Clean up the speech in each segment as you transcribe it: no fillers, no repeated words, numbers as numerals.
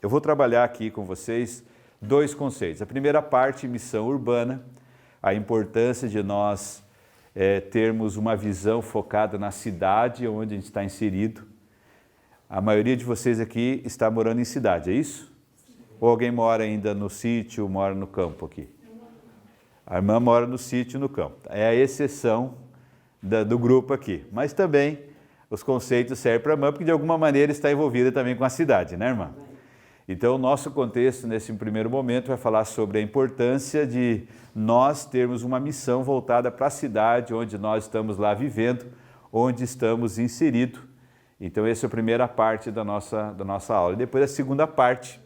eu vou trabalhar aqui com vocês dois conceitos. A primeira parte, missão urbana, a importância de nós termos uma visão focada na cidade onde a gente está inserido. A maioria de vocês aqui está morando em cidade, é isso? Ou alguém mora ainda no sítio, mora no campo aqui? A irmã mora no sítio, no campo. É a exceção do grupo aqui. Mas também os conceitos servem para a irmã, porque de alguma maneira está envolvida também com a cidade, né, irmã? Então, o nosso contexto, nesse primeiro momento, vai falar sobre a importância de nós termos uma missão voltada para a cidade onde nós estamos lá vivendo, onde estamos inseridos. Então, essa é a primeira parte da nossa aula. E depois, a segunda parte,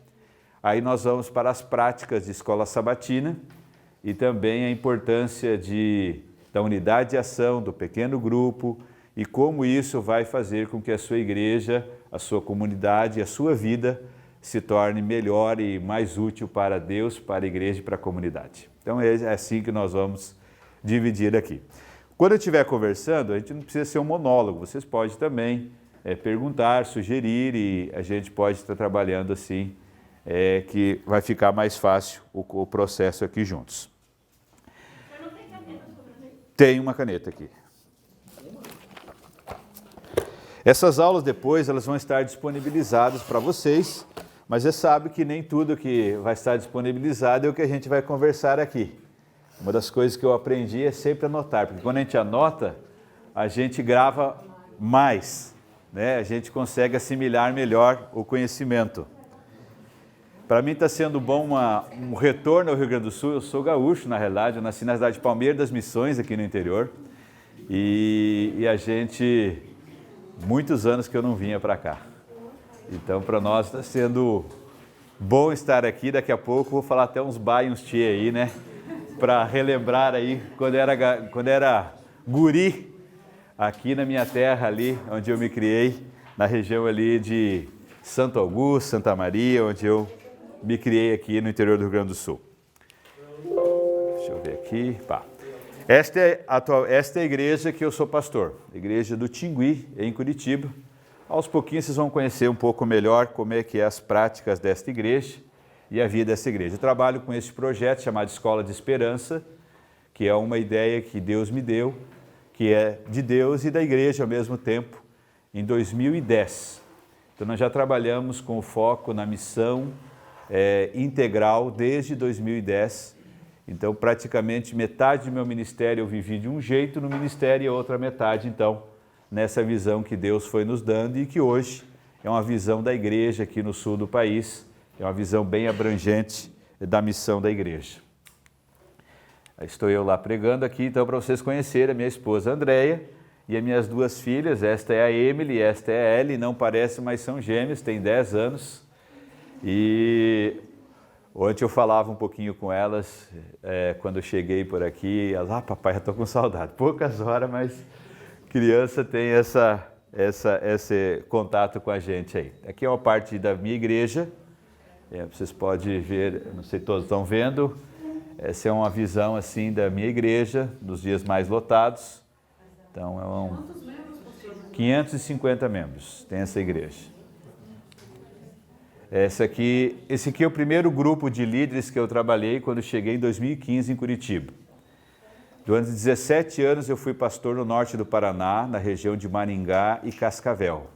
aí nós vamos para as práticas de escola sabatina e também a importância da unidade de ação, do pequeno grupo e como isso vai fazer com que a sua igreja, a sua comunidade, a sua vida se torne melhor e mais útil para Deus, para a igreja e para a comunidade. Então é assim que nós vamos dividir aqui. Quando eu estiver conversando, a gente não precisa ser um monólogo, vocês podem também perguntar, sugerir e a gente pode estar trabalhando assim, que vai ficar mais fácil o processo aqui juntos. Você não tem caneta sobre mim? Tem uma caneta aqui. Essas aulas depois elas vão estar disponibilizadas para vocês, mas você sabe que nem tudo que vai estar disponibilizado é o que a gente vai conversar aqui. Uma das coisas que eu aprendi é sempre anotar, porque quando a gente anota, a gente grava mais, né? A gente consegue assimilar melhor o conhecimento. Para mim está sendo bom um retorno ao Rio Grande do Sul. Eu sou gaúcho, na realidade, eu nasci na cidade de Palmeira das Missões, aqui no interior, e a gente, muitos anos que eu não vinha para cá. Então, para nós está sendo bom estar aqui. Daqui a pouco vou falar até uns bai, uns tchê aí, né? Para relembrar aí, quando era guri, aqui na minha terra ali, onde eu me criei, na região ali de Santo Augusto, Santa Maria, onde eu me criei aqui no interior do Rio Grande do Sul. Deixa eu ver aqui. Pá. Esta é a igreja que eu sou pastor, a igreja do Tingui, em Curitiba. Aos pouquinhos vocês vão conhecer um pouco melhor como é que é as práticas desta igreja e a vida dessa igreja. Eu trabalho com esse projeto chamado Escola de Esperança, que é uma ideia que Deus me deu, que é de Deus e da igreja ao mesmo tempo, em 2010. Então nós já trabalhamos com o foco na missão integral desde 2010. Então praticamente metade do meu ministério eu vivi de um jeito no ministério e a outra metade então nessa visão que Deus foi nos dando e que hoje é uma visão da igreja aqui no sul do país, é uma visão bem abrangente da missão da igreja. Estou eu lá pregando aqui, então, para vocês conhecerem a minha esposa Andréia e as minhas duas filhas, esta é a Emily e esta é a Ellie, não parecem, mas são gêmeas, têm 10 anos. E ontem eu falava um pouquinho com elas, quando eu cheguei por aqui, elas, papai, eu estou com saudade. Poucas horas, mas criança tem esse contato com a gente aí. Aqui é uma parte da minha igreja, vocês podem ver, não sei se todos estão vendo, essa é uma visão assim da minha igreja, nos dias mais lotados. Então, Quantos membros, pastor? 550 membros tem essa igreja. Esse aqui é o primeiro grupo de líderes que eu trabalhei quando cheguei em 2015 em Curitiba. Durante 17 anos eu fui pastor no norte do Paraná, na região de Maringá e Cascavel.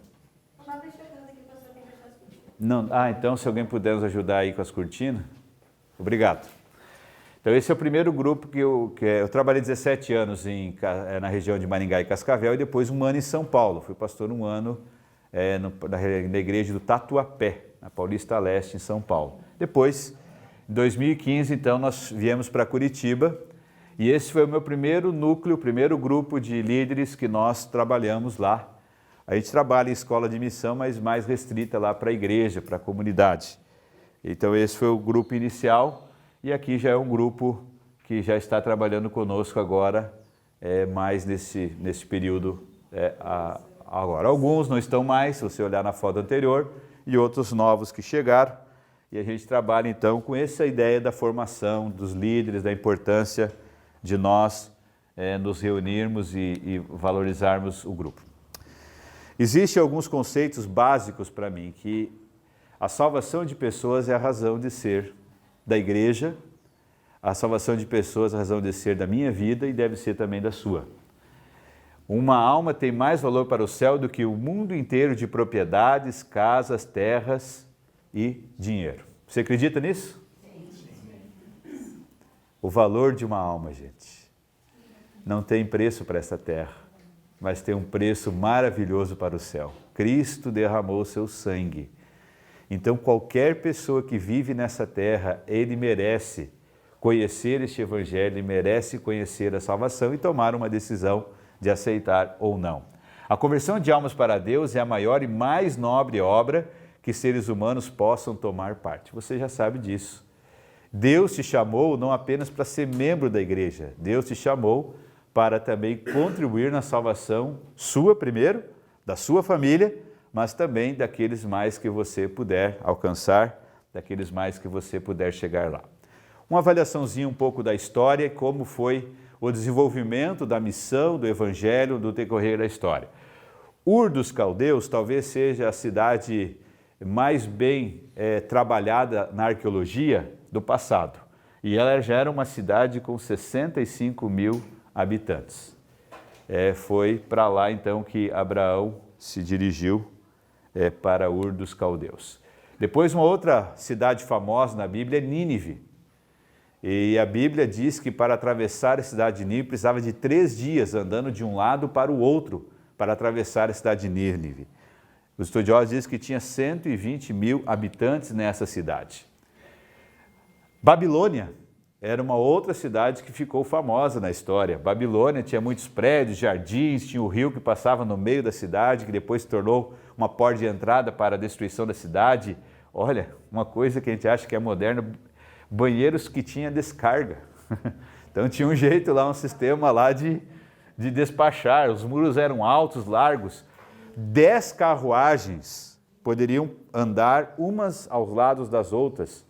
Não, então se alguém puder nos ajudar aí com as cortinas, obrigado. Então esse é o primeiro grupo que eu trabalhei 17 anos na região de Maringá e Cascavel e depois um ano em São Paulo. Fui pastor um ano na igreja do Tatuapé, na Paulista Leste, em São Paulo. Depois, em 2015, então, nós viemos para Curitiba e esse foi o meu primeiro núcleo, o primeiro grupo de líderes que nós trabalhamos lá. A gente trabalha em escola de missão, mas mais restrita lá para a igreja, para a comunidade. Então esse foi o grupo inicial e aqui já é um grupo que já está trabalhando conosco agora, mais nesse período agora. Alguns não estão mais, se você olhar na foto anterior, e outros novos que chegaram. E a gente trabalha então com essa ideia da formação dos líderes, da importância de nós nos reunirmos e valorizarmos o grupo. Existem alguns conceitos básicos para mim, que A salvação de pessoas é a razão de ser da igreja, a salvação de pessoas é a razão de ser da minha vida e deve ser também da sua. Uma alma tem mais valor para o céu do que o mundo inteiro de propriedades, casas, terras e dinheiro. Você acredita nisso? O valor de uma alma, gente, não tem preço para essa terra, mas tem um preço maravilhoso para o céu. Cristo derramou o seu sangue. Então, qualquer pessoa que vive nessa terra, ele merece conhecer este evangelho, ele merece conhecer a salvação e tomar uma decisão de aceitar ou não. A conversão de almas para Deus é a maior e mais nobre obra que seres humanos possam tomar parte. Você já sabe disso. Deus te chamou não apenas para ser membro da igreja, Deus te chamou para também contribuir na salvação sua primeiro, da sua família, mas também daqueles mais que você puder alcançar, daqueles mais que você puder chegar lá. Uma avaliaçãozinha um pouco da história e como foi o desenvolvimento da missão do Evangelho no decorrer da história. Ur dos Caldeus talvez seja a cidade mais bem trabalhada na arqueologia do passado. E ela já era uma cidade com 65 mil habitantes. Foi para lá então que Abraão se dirigiu para Ur dos Caldeus. Depois uma outra cidade famosa na Bíblia é Nínive. E a Bíblia diz que para atravessar a cidade de Nínive precisava de 3 dias andando de um lado para o outro para atravessar a cidade de Nínive. Os estudiosos dizem que tinha 120 mil habitantes nessa cidade. Babilônia era uma outra cidade que ficou famosa na história. Babilônia tinha muitos prédios, jardins, tinha o rio que passava no meio da cidade, que depois se tornou uma porta de entrada para a destruição da cidade. Olha, uma coisa que a gente acha que é moderna, banheiros que tinha descarga. Então tinha um jeito lá, um sistema lá de despachar. Os muros eram altos, largos. 10 carruagens poderiam andar umas aos lados das outras.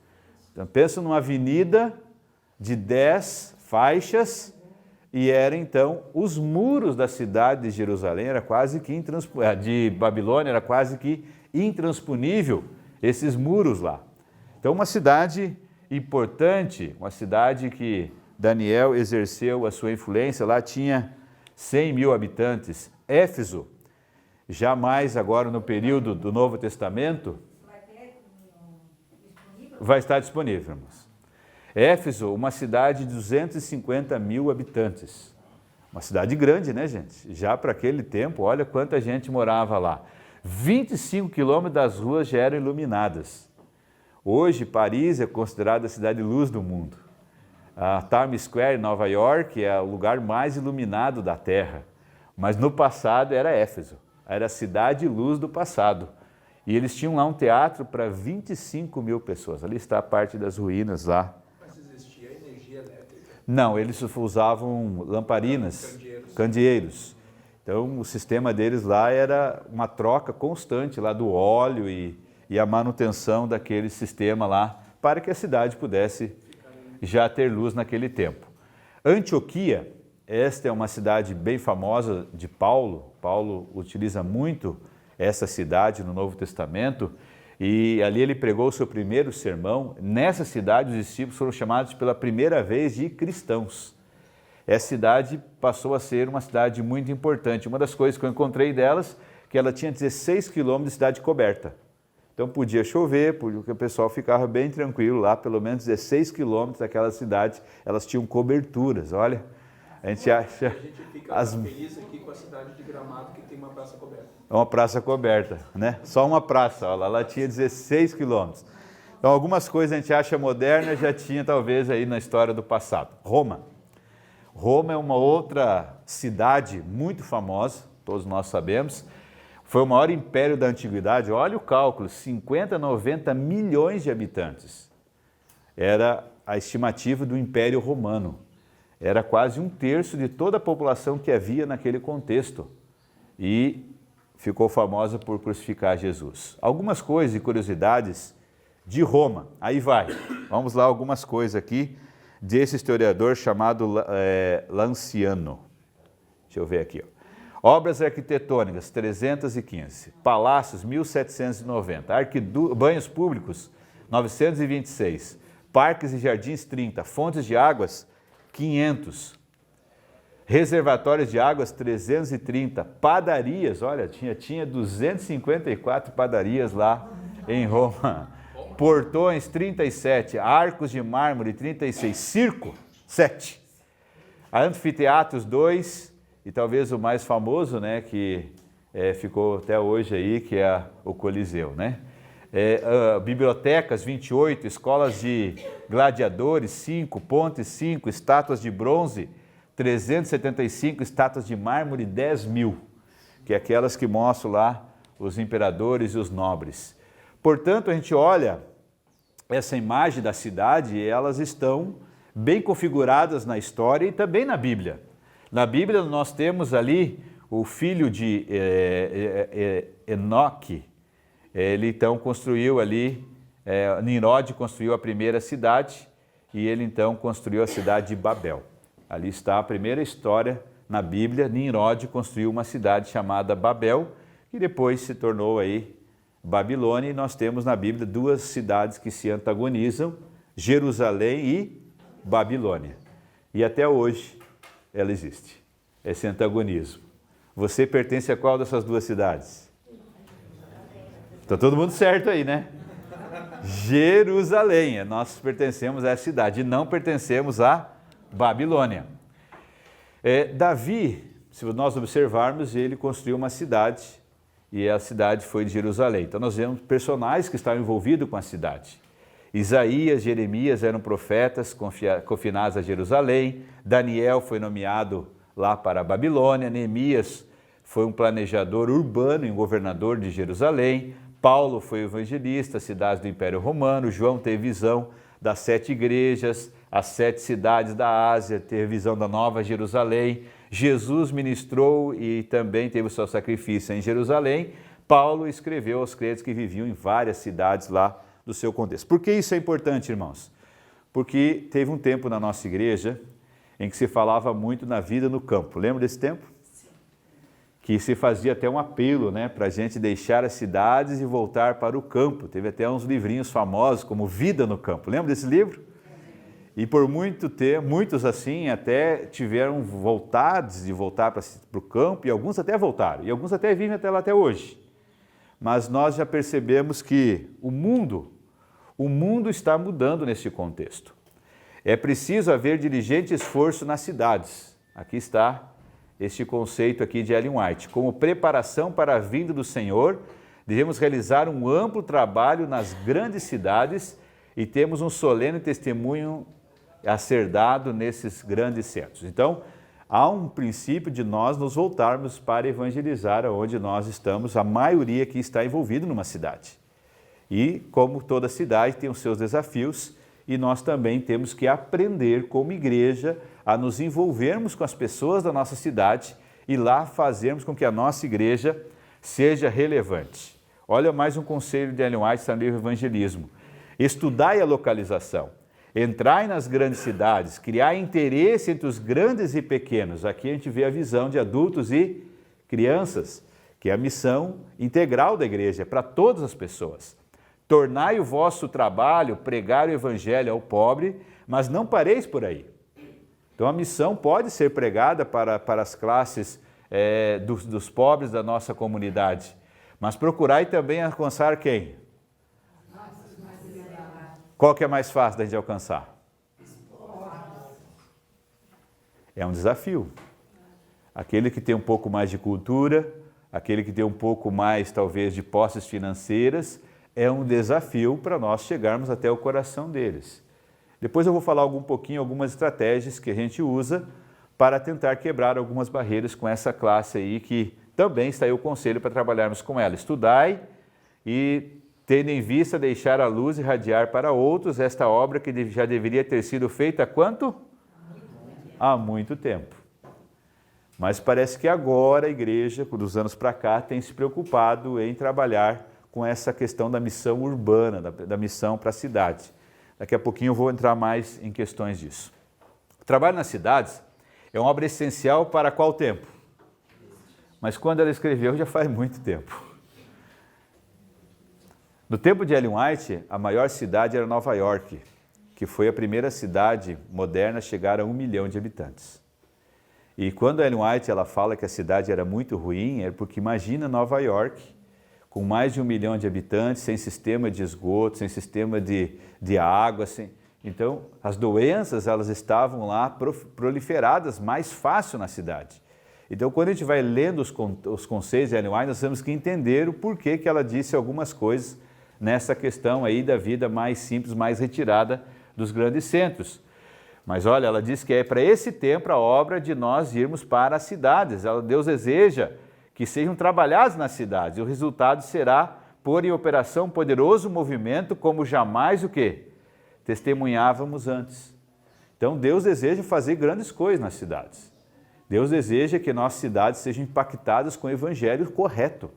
Então pensa numa avenida de 10 faixas e era então os muros da cidade de Jerusalém, era quase que de Babilônia, era quase que intransponível esses muros lá. Então uma cidade importante, uma cidade que Daniel exerceu a sua influência, lá tinha 100 mil habitantes. Éfeso, jamais agora no período do Novo Testamento, vai estar disponível, irmãos. Éfeso, uma cidade de 250 mil habitantes. Uma cidade grande, né, gente? Já para aquele tempo, olha quanta gente morava lá. 25 quilômetros das ruas já eram iluminadas. Hoje, Paris é considerada a cidade luz do mundo. A Times Square, em Nova York, é o lugar mais iluminado da Terra. Mas no passado era Éfeso. Era a cidade luz do passado. E eles tinham lá um teatro para 25 mil pessoas. Ali está a parte das ruínas lá. Mas existia energia elétrica? Não, eles usavam lamparinas, candeeiros. Então o sistema deles lá era uma troca constante lá do óleo e a manutenção daquele sistema lá para que a cidade pudesse já ter luz naquele tempo. Antioquia, esta é uma cidade bem famosa de Paulo. Paulo utiliza muito essa cidade no Novo Testamento e ali ele pregou o seu primeiro sermão. Nessa cidade os discípulos foram chamados pela primeira vez de cristãos. Essa cidade passou a ser uma cidade muito importante. Uma das coisas que eu encontrei delas, que ela tinha 16 quilômetros de cidade coberta. Então podia chover, porque o pessoal ficava bem tranquilo lá, pelo menos 16 quilômetros daquela cidade, elas tinham coberturas, olha. A gente acha... A gente fica feliz aqui com a cidade de Gramado, que tem uma praça coberta. É uma praça coberta, né? Só uma praça, olha, ela tinha 16 quilômetros. Então algumas coisas a gente acha moderna, já tinha talvez aí na história do passado. Roma. Roma é uma outra cidade muito famosa, todos nós sabemos. Foi o maior império da antiguidade, olha o cálculo, 50, 90 milhões de habitantes. Era a estimativa do Império Romano. Era quase 1/3 de toda a população que havia naquele contexto. E ficou famosa por crucificar Jesus. Algumas coisas e curiosidades de Roma. Aí vai. Vamos lá, algumas coisas aqui desse historiador chamado Lanciano. Deixa eu ver aqui. Obras arquitetônicas, 315. Palácios, 1790. Banhos públicos, 926. Parques e jardins, 30. Fontes de águas, 500. Reservatórios de águas, 330. Padarias, olha, tinha 254 padarias lá em Roma. Portões, 37. Arcos de mármore, 36. Circo, 7. Anfiteatros, 2. E talvez o mais famoso, né, que ficou até hoje aí, que é o Coliseu, né? Bibliotecas, 28. Escolas de gladiadores, 5. Pontes, 5. Estátuas de bronze, 375. Estátuas de mármore, 10.000. Que é aquelas que mostram lá os imperadores e os nobres. Portanto, a gente olha essa imagem da cidade e elas estão bem configuradas na história e também na Bíblia. Na Bíblia nós temos ali o filho de Enoque, ele então construiu ali, Nimrod construiu a primeira cidade e ele então construiu a cidade de Babel. Ali está a primeira história na Bíblia, Nimrod construiu uma cidade chamada Babel, que depois se tornou aí Babilônia, e nós temos na Bíblia 2 cidades que se antagonizam, Jerusalém e Babilônia. E até hoje ela existe, esse antagonismo. Você pertence a qual dessas 2 cidades? Está todo mundo certo aí, né? Jerusalém, nós pertencemos a essa cidade e não pertencemos a Babilônia. Davi, se nós observarmos, ele construiu uma cidade e a cidade foi de Jerusalém. Então nós vemos personagens que estavam envolvidos com a cidade. Isaías, Jeremias eram profetas confinados a Jerusalém. Daniel foi nomeado lá para a Babilônia. Neemias foi um planejador urbano e um governador de Jerusalém. Paulo foi evangelista, cidades do Império Romano. João teve visão das 7 igrejas, as 7 cidades da Ásia, teve visão da Nova Jerusalém. Jesus ministrou e também teve o seu sacrifício em Jerusalém. Paulo escreveu aos crentes que viviam em várias cidades lá do seu contexto. Por que isso é importante, irmãos? Porque teve um tempo na nossa igreja em que se falava muito na vida no campo. Lembra desse tempo? Sim. Que se fazia até um apelo, né, para a gente deixar as cidades e voltar para o campo. Teve até uns livrinhos famosos como Vida no Campo. Lembra desse livro? E por muito tempo, muitos assim até tiveram vontades de voltar para o campo, e alguns até voltaram, e alguns até vivem até lá até hoje. Mas nós já percebemos que o mundo está mudando neste contexto. É preciso haver diligente esforço nas cidades. Aqui está este conceito aqui de Ellen White. Como preparação para a vinda do Senhor, devemos realizar um amplo trabalho nas grandes cidades e temos um solene testemunho a ser dado nesses grandes centros. Então, há um princípio de nós nos voltarmos para evangelizar onde nós estamos, a maioria aqui está envolvida numa cidade. E, como toda cidade, tem os seus desafios, e nós também temos que aprender, como igreja, a nos envolvermos com as pessoas da nossa cidade e lá fazermos com que a nossa igreja seja relevante. Olha mais um conselho de Ellen White no livro Evangelismo. Estudai a localização. Entrai nas grandes cidades, criar interesse entre os grandes e pequenos. Aqui a gente vê a visão de adultos e crianças, que é a missão integral da igreja, para todas as pessoas. Tornai o vosso trabalho, pregar o evangelho ao pobre, mas não pareis por aí. Então a missão pode ser pregada para as classes dos pobres da nossa comunidade, mas procurai também alcançar quem? Qual que é mais fácil da gente alcançar? É um desafio. Aquele que tem um pouco mais de cultura, aquele que tem um pouco mais, talvez, de posses financeiras, é um desafio para nós chegarmos até o coração deles. Depois eu vou falar algumas estratégias que a gente usa para tentar quebrar algumas barreiras com essa classe aí, que também está aí o conselho para trabalharmos com ela. Estudai e tendo em vista deixar a luz irradiar para outros esta obra que já deveria ter sido feita há quanto? Há muito tempo. Mas parece que agora a igreja, dos anos para cá, tem se preocupado em trabalhar com essa questão da missão urbana, da missão para a cidade. Daqui a pouquinho eu vou entrar mais em questões disso. O trabalho nas cidades é uma obra essencial para qual tempo? mas quando ela escreveu já faz muito tempo. No tempo de Ellen White, a maior cidade era Nova York, que foi a primeira cidade moderna a chegar a 1 milhão de habitantes. E quando a Ellen White ela fala que a cidade era muito ruim, é porque imagina Nova York, com mais de 1 milhão de habitantes, sem sistema de esgoto, sem sistema de água. Então, as doenças elas estavam lá proliferadas mais fácil na cidade. Então, quando a gente vai lendo os conceitos de Ellen White, nós temos que entender o porquê que ela disse algumas coisas nessa questão aí da vida mais simples, mais retirada dos grandes centros. Mas olha, ela diz que é para esse tempo a obra de nós irmos para as cidades. Deus deseja que sejam trabalhados nas cidades. E o resultado será pôr em operação um poderoso movimento como jamais o quê? Testemunhávamos antes. Então Deus deseja fazer grandes coisas nas cidades. Deus deseja que nossas cidades sejam impactadas com o evangelho correto,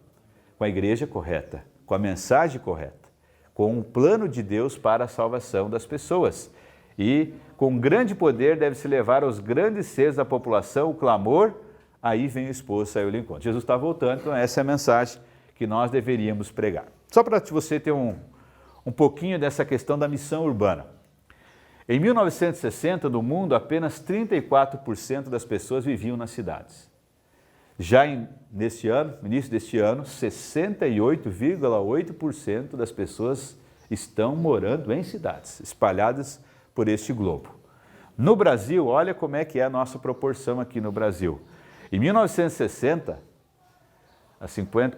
com a igreja correta, com a mensagem correta, com o plano de Deus para a salvação das pessoas. E com grande poder deve-se levar aos grandes seres da população o clamor, aí vem o esposo, saiu ao encontro. Jesus está voltando, então essa é a mensagem que nós deveríamos pregar. Só para você ter um pouquinho dessa questão da missão urbana. Em 1960, no mundo, apenas 34% das pessoas viviam nas cidades. Já neste ano, no início deste ano, 68,8% das pessoas estão morando em cidades, espalhadas por este globo. No Brasil, olha como é que é a nossa proporção aqui no Brasil. Em 1960, há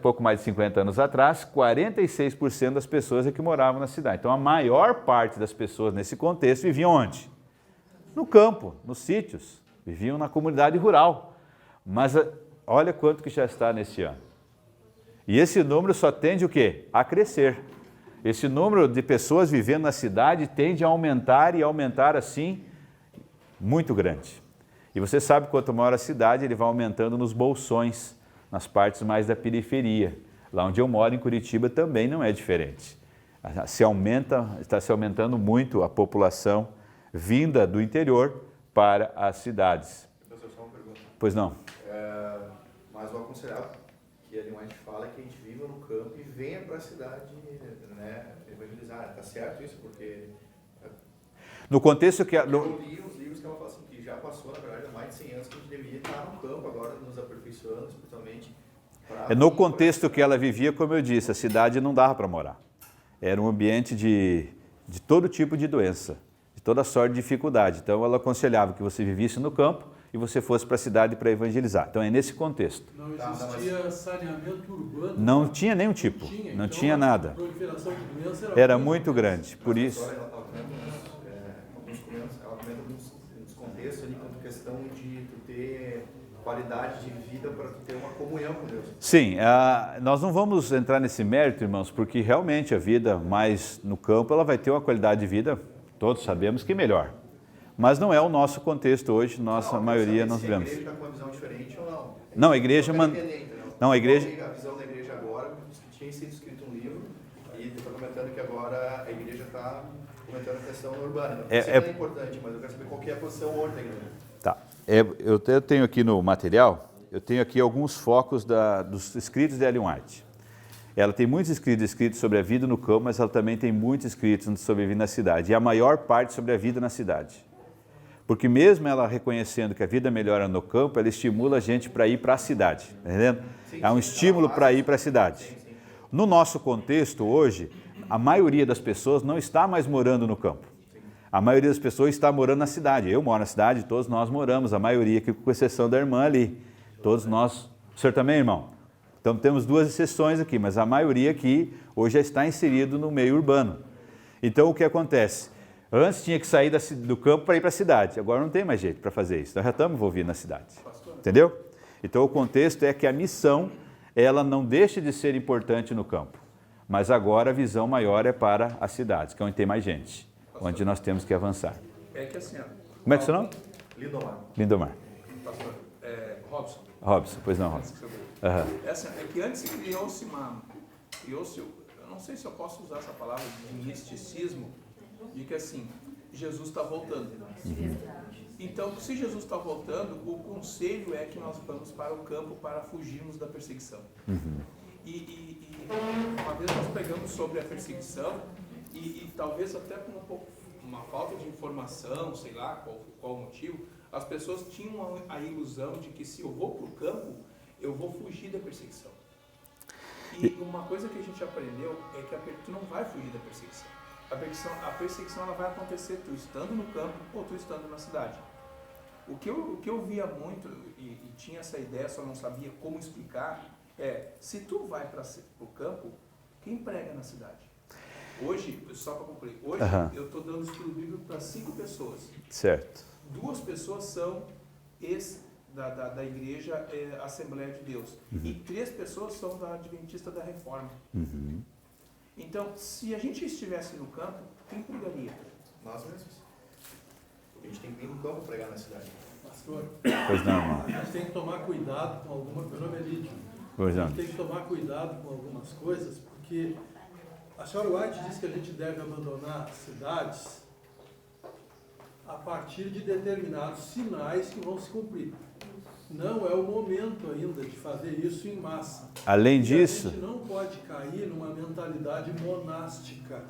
pouco mais de 50 anos atrás, 46% das pessoas é que moravam na cidade. Então, a maior parte das pessoas nesse contexto viviam onde? No campo, nos sítios, viviam na comunidade rural. Mas olha quanto que já está neste ano. E esse número só tende o quê? A crescer. Esse número de pessoas vivendo na cidade tende a aumentar e aumentar assim, muito grande. E você sabe que quanto maior a cidade, ele vai aumentando nos bolsões, nas partes mais da periferia. Lá onde eu moro, em Curitiba, também não é diferente. Está se aumentando muito a população vinda do interior para as cidades. Professor, só uma pergunta. Pois não. Mas o aconselhável que a Ellen White fala é que a gente viva no campo e venha para a cidade, né, evangelizar. Está certo isso? Porque No contexto que... eu li uns livros que ela fala assim, que já passou, na verdade, há mais de 100 anos que a gente deveria estar no campo agora, nos aperfeiçoando espiritualmente. No contexto que ela vivia, como eu disse, a cidade não dava para morar. Era um ambiente de todo tipo de doença, de toda sorte de dificuldade. Então ela aconselhava que você vivesse no campo e você fosse para a cidade para evangelizar. Então é nesse contexto. Não existia saneamento urbano? Não tinha nenhum tipo, não tinha nada. A proliferação de doenças Era muito grande, por isso... Ela comenta alguns contextos ali, com questão de tu ter qualidade de vida para tu ter uma comunhão com Deus. Sim, nós não vamos entrar nesse mérito, irmãos, porque realmente a vida mais no campo, ela vai ter uma qualidade de vida, todos sabemos que melhor. Mas não é o nosso contexto hoje, nossa maioria nós vemos. A igreja está com uma visão diferente ou não? Não, a igreja... Não, a igreja... A visão da igreja agora, tinha sido escrito um livro, e está comentando que agora a igreja está comentando a questão urbana. Isso é importante, mas eu quero saber qual que é a posição hoje da igreja. Tá. Eu tenho aqui no material, eu tenho aqui alguns focos dos escritos de Ellen White. Ela tem muitos escritos sobre a vida no campo, mas ela também tem muitos escritos sobre a vida na cidade. E a maior parte sobre a vida na cidade. Porque mesmo ela reconhecendo que a vida melhora no campo, ela estimula a gente para ir para a cidade. Está entendendo? É um estímulo para ir para a cidade. No nosso contexto hoje, a maioria das pessoas não está mais morando no campo. A maioria das pessoas está morando na cidade. Eu moro na cidade, todos nós moramos, a maioria aqui, com exceção da irmã ali. Todos nós... O senhor também, irmão? Então temos duas exceções aqui, mas a maioria aqui hoje já está inserido no meio urbano. Então o que acontece? Antes tinha que sair do campo para ir para a cidade, agora não tem mais jeito para fazer isso, nós já estamos envolvidos na cidade. Entendeu? Então o contexto é que a missão, ela não deixa de ser importante no campo, mas agora a visão maior é para as cidades, que é onde tem mais gente, onde nós temos que avançar. É que assim, ó, como é que é o seu nome? Lindomar. Lindomar. Pastor, Robson. Robson, pois não, Robson. É que antes criou-se eu não sei se eu posso usar essa palavra de misticismo, de que assim, Jesus está voltando. Então, se Jesus está voltando, o conselho é que nós vamos para o campo para fugirmos da perseguição. E uma vez nós pregamos sobre a perseguição e talvez até com uma falta de informação, sei lá qual o motivo, as pessoas tinham a ilusão de que se eu vou para o campo, eu vou fugir da perseguição. E uma coisa que a gente aprendeu é que tu não vai fugir da perseguição. A perseguição ela vai acontecer tu estando no campo ou tu estando na cidade. O que eu via muito e tinha essa ideia, só não sabia como explicar, se tu vai para o campo, quem prega na cidade? Hoje, só para concluir, eu estou dando estudo bíblico para 5 pessoas. Certo. 2 pessoas são da igreja Assembleia de Deus. E 3 pessoas são da Adventista da Reforma. Então, se a gente estivesse no campo, quem pregaria? Nós mesmos. A gente tem que ir no campo pregar na cidade. Pastor, Pois não, irmão. a gente tem que tomar cuidado com meu nome é Lídio. Pois A não. gente tem que tomar cuidado com algumas coisas, porque a senhora White diz que a gente deve abandonar cidades a partir de determinados sinais que vão se cumprir. Não é o momento ainda de fazer isso em massa. Além E disso, a gente não pode cair numa mentalidade monástica,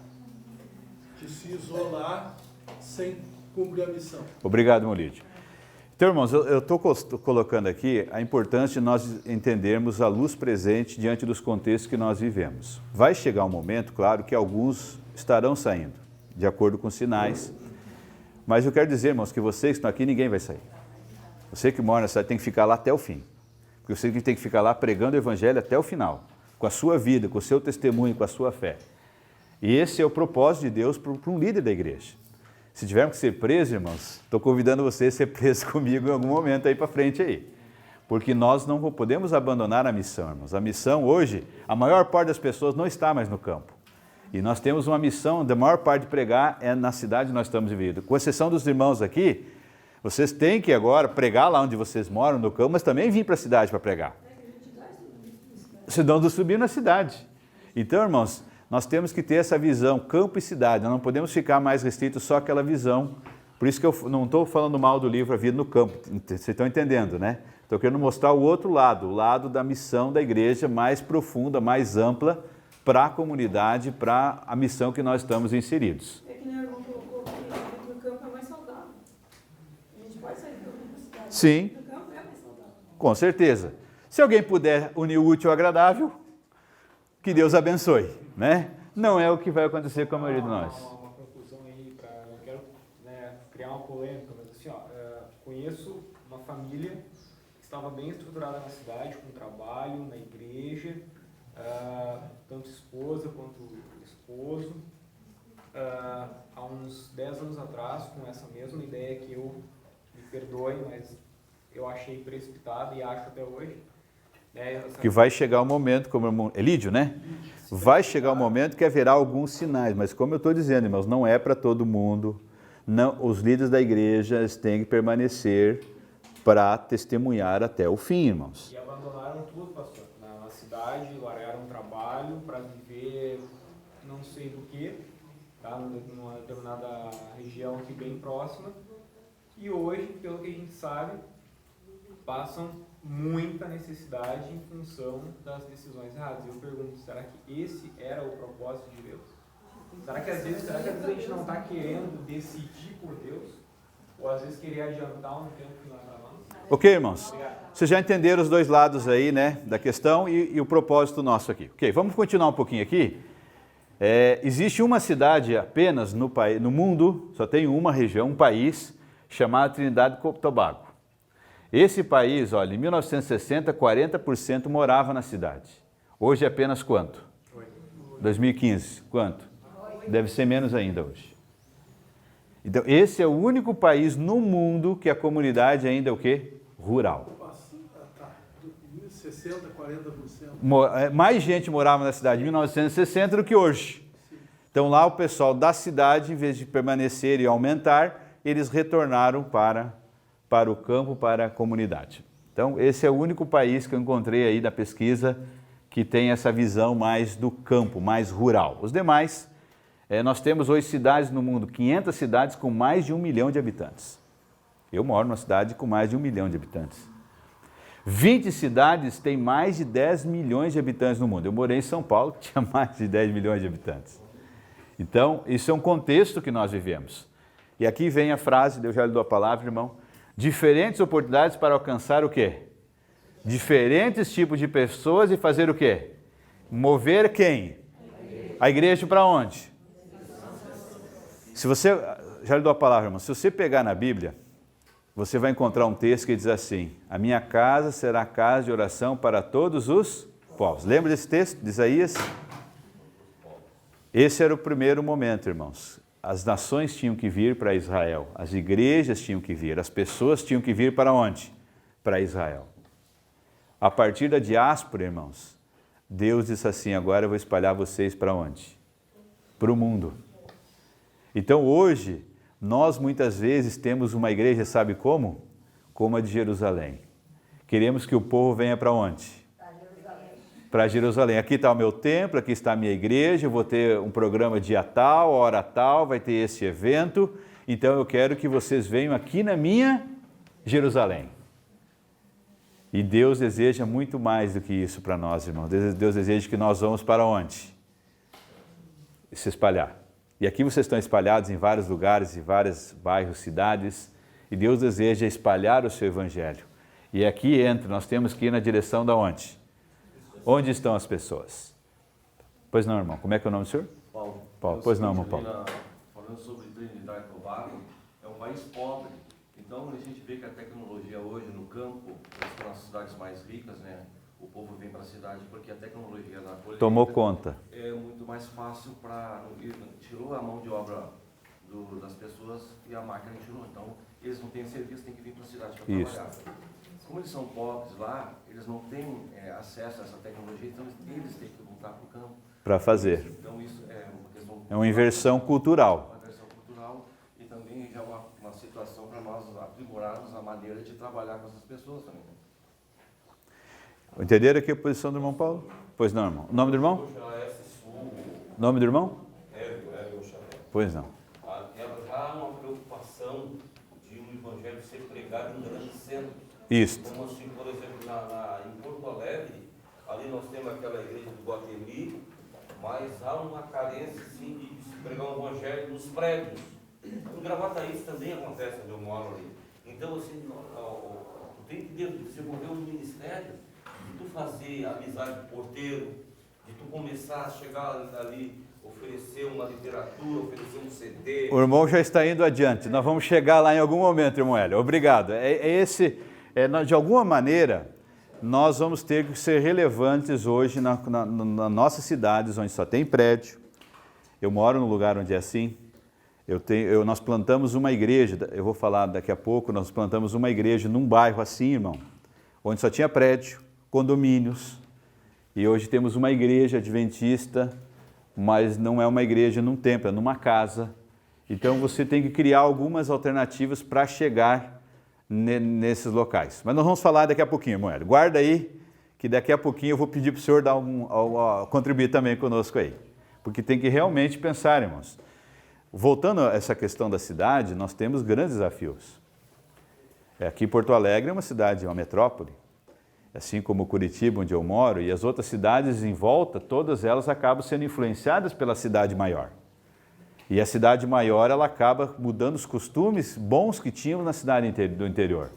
de se isolar sem cumprir a missão. obrigado, Molídio. Então, irmãos, eu estou colocando aqui a importância de nós entendermos a luz presente diante dos contextos que nós vivemos. Vai chegar um momento, claro, que alguns estarão saindo, de acordo com sinais. Mas eu quero dizer, irmãos, que vocês que estão aqui, ninguém vai sair. Você que mora na cidade tem que ficar lá até o fim. Porque você tem que ficar lá pregando o evangelho até o final. Com a sua vida, com o seu testemunho, com a sua fé. E esse é o propósito de Deus para um líder da igreja. Se tivermos que ser presos, irmãos, estou convidando você a ser preso comigo em algum momento aí para frente aí. Porque nós não podemos abandonar a missão, irmãos. A missão hoje, a maior parte das pessoas não está mais no campo. E nós temos uma missão, da maior parte de pregar é na cidade que nós estamos vivendo. Com exceção dos irmãos aqui, vocês têm que agora pregar lá onde vocês moram, no campo, mas também vir para a cidade para pregar. Senão não subir na cidade. Então, irmãos, nós temos que ter essa visão, campo e cidade. Nós não podemos ficar mais restritos só àquela visão. Por isso que eu não estou falando mal do livro A Vida no Campo. Vocês estão entendendo, né? Estou querendo mostrar o outro lado, o lado da missão da igreja mais profunda, mais ampla, para a comunidade, para a missão que nós estamos inseridos. É que nem o irmão colocou que no campo é mais saudável. A gente pode sair do campo para a cidade. Sim. No campo é mais saudável. Com certeza. Se alguém puder unir o útil ao agradável, que Deus abençoe, né? Não é o que vai acontecer com a maioria de nós. Uma conclusão aí, não quero criar uma polêmica, mas assim, conheço uma família que estava bem estruturada na cidade, com trabalho, na igreja, tanto esposa quanto esposo. Há uns 10 anos atrás, com essa mesma ideia que eu, me perdoe, mas eu achei precipitada e acho até hoje. Que vai chegar o momento, como o irmão Elídio, né? Vai chegar o momento que haverá alguns sinais, mas como eu estou dizendo, irmãos, não é para todo mundo. Não, os líderes da igreja têm que permanecer para testemunhar até o fim, irmãos. E abandonaram tudo, pastor. Na cidade, largaram o trabalho para viver não sei do que, tá? Numa determinada região aqui bem próxima. E hoje, pelo que a gente sabe, passam muita necessidade em função das decisões erradas. Eu pergunto, será que esse era o propósito de Deus? Será que às vezes a gente não está querendo decidir por Deus? Ou às vezes querer adiantar um tempo que nós falamos? Ok, irmãos? Vocês já entenderam os dois lados aí, né, da questão e o propósito nosso aqui. Ok, vamos continuar um pouquinho aqui. Existe uma cidade apenas no mundo, só tem uma região, um país, chamado Trinidad e Tobago. Esse país, olha, em 1960, 40% morava na cidade. Hoje é apenas quanto? 2015, quanto? Deve ser menos ainda hoje. Então, esse é o único país no mundo que a comunidade ainda é o quê? Rural. 60%, 40%. Mais gente morava na cidade em 1960 do que hoje. Então, lá o pessoal da cidade, em vez de permanecer e aumentar, eles retornaram para o campo, para a comunidade. Então, esse é o único país que eu encontrei aí da pesquisa que tem essa visão mais do campo, mais rural. Os demais, nós temos hoje cidades no mundo, 500 cidades com mais de 1 milhão de habitantes. Eu moro numa cidade com mais de 1 milhão de habitantes. 20 cidades têm mais de 10 milhões de habitantes no mundo. Eu morei em São Paulo, que tinha mais de 10 milhões de habitantes. Então, isso é um contexto que nós vivemos. E aqui vem a frase, eu já lhe dou a palavra, irmão. Diferentes oportunidades para alcançar o quê? Diferentes tipos de pessoas e fazer o quê? Mover quem? A igreja para onde? Se você, já lhe dou a palavra, irmão, se você pegar na Bíblia, você vai encontrar um texto que diz assim: a minha casa será casa de oração para todos os povos. Lembra desse texto de Isaías? Esse era o primeiro momento, irmãos. As nações tinham que vir para Israel, as igrejas tinham que vir, as pessoas tinham que vir para onde? Para Israel. A partir da diáspora, irmãos, Deus disse assim: agora eu vou espalhar vocês para onde? Para o mundo. Então hoje, nós muitas vezes temos uma igreja, sabe como? Como a de Jerusalém. Queremos que o povo venha para onde? Para Jerusalém. Aqui está o meu templo, aqui está a minha igreja, eu vou ter um programa dia tal, hora tal, vai ter esse evento, então eu quero que vocês venham aqui na minha Jerusalém. E Deus deseja muito mais do que isso para nós, irmãos. Deus deseja que nós vamos para onde? Se espalhar. E aqui vocês estão espalhados em vários lugares, em vários bairros, cidades, e Deus deseja espalhar o seu evangelho. E aqui nós temos que ir na direção da onde? Onde estão as pessoas? Pois não, irmão. Como é que é o nome do senhor? Paulo. Paulo. Pois não, irmão Paulo. Falando sobre Trinidade e Tobago, é um país pobre. Então a gente vê que a tecnologia hoje no campo, nas cidades mais ricas, né? O povo vem para a cidade porque a tecnologia da colheita Tomou conta. É muito mais fácil para... Tirou a mão de obra das pessoas e a máquina tirou. Então eles não têm serviço, têm que vir para a cidade para trabalhar. Como eles são pobres lá, eles não têm acesso a essa tecnologia, então eles têm que voltar para o campo. Para fazer. Então isso é uma questão... É uma inversão cultural. Uma inversão cultural e também já uma situação para nós aprimorarmos a maneira de trabalhar com essas pessoas também. Entenderam aqui a posição do irmão Paulo? Pois não, irmão. O nome do irmão? Nome do irmão? Pois não. Há uma preocupação de um evangelho ser pregado em grandes centros. Isso. Como assim, por exemplo, em Porto Alegre, ali nós temos aquela igreja do Guatemi, mas há uma carência sim, de se pregar o evangelho nos prédios. Em Gravataí também acontece onde eu moro ali. Então, assim, tu tem que desenvolver um ministério de tu fazer amizade com o porteiro, de tu começar a chegar ali, oferecer uma literatura, oferecer um CD. O irmão já está indo adiante. Nós vamos chegar lá em algum momento, irmão Hélio. Obrigado. De alguma maneira, nós vamos ter que ser relevantes hoje nas nossas cidades, onde só tem prédio. Eu moro num lugar onde é assim. Nós plantamos uma igreja, eu vou falar daqui a pouco, nós plantamos uma igreja num bairro assim, irmão, onde só tinha prédio, condomínios, e hoje temos uma igreja adventista, mas não é uma igreja num templo, é numa casa. Então você tem que criar algumas alternativas para chegar nesses locais. Mas nós vamos falar daqui a pouquinho, irmão Hélio. Guarda aí, que daqui a pouquinho eu vou pedir para o senhor contribuir também conosco aí, porque tem que realmente pensar, irmãos. Voltando a essa questão da cidade, nós temos grandes desafios. Aqui Porto Alegre é uma cidade, uma metrópole, assim como Curitiba, onde eu moro, e as outras cidades em volta, todas elas acabam sendo influenciadas pela cidade maior. E a cidade maior, ela acaba mudando os costumes bons que tínhamos na cidade do interior.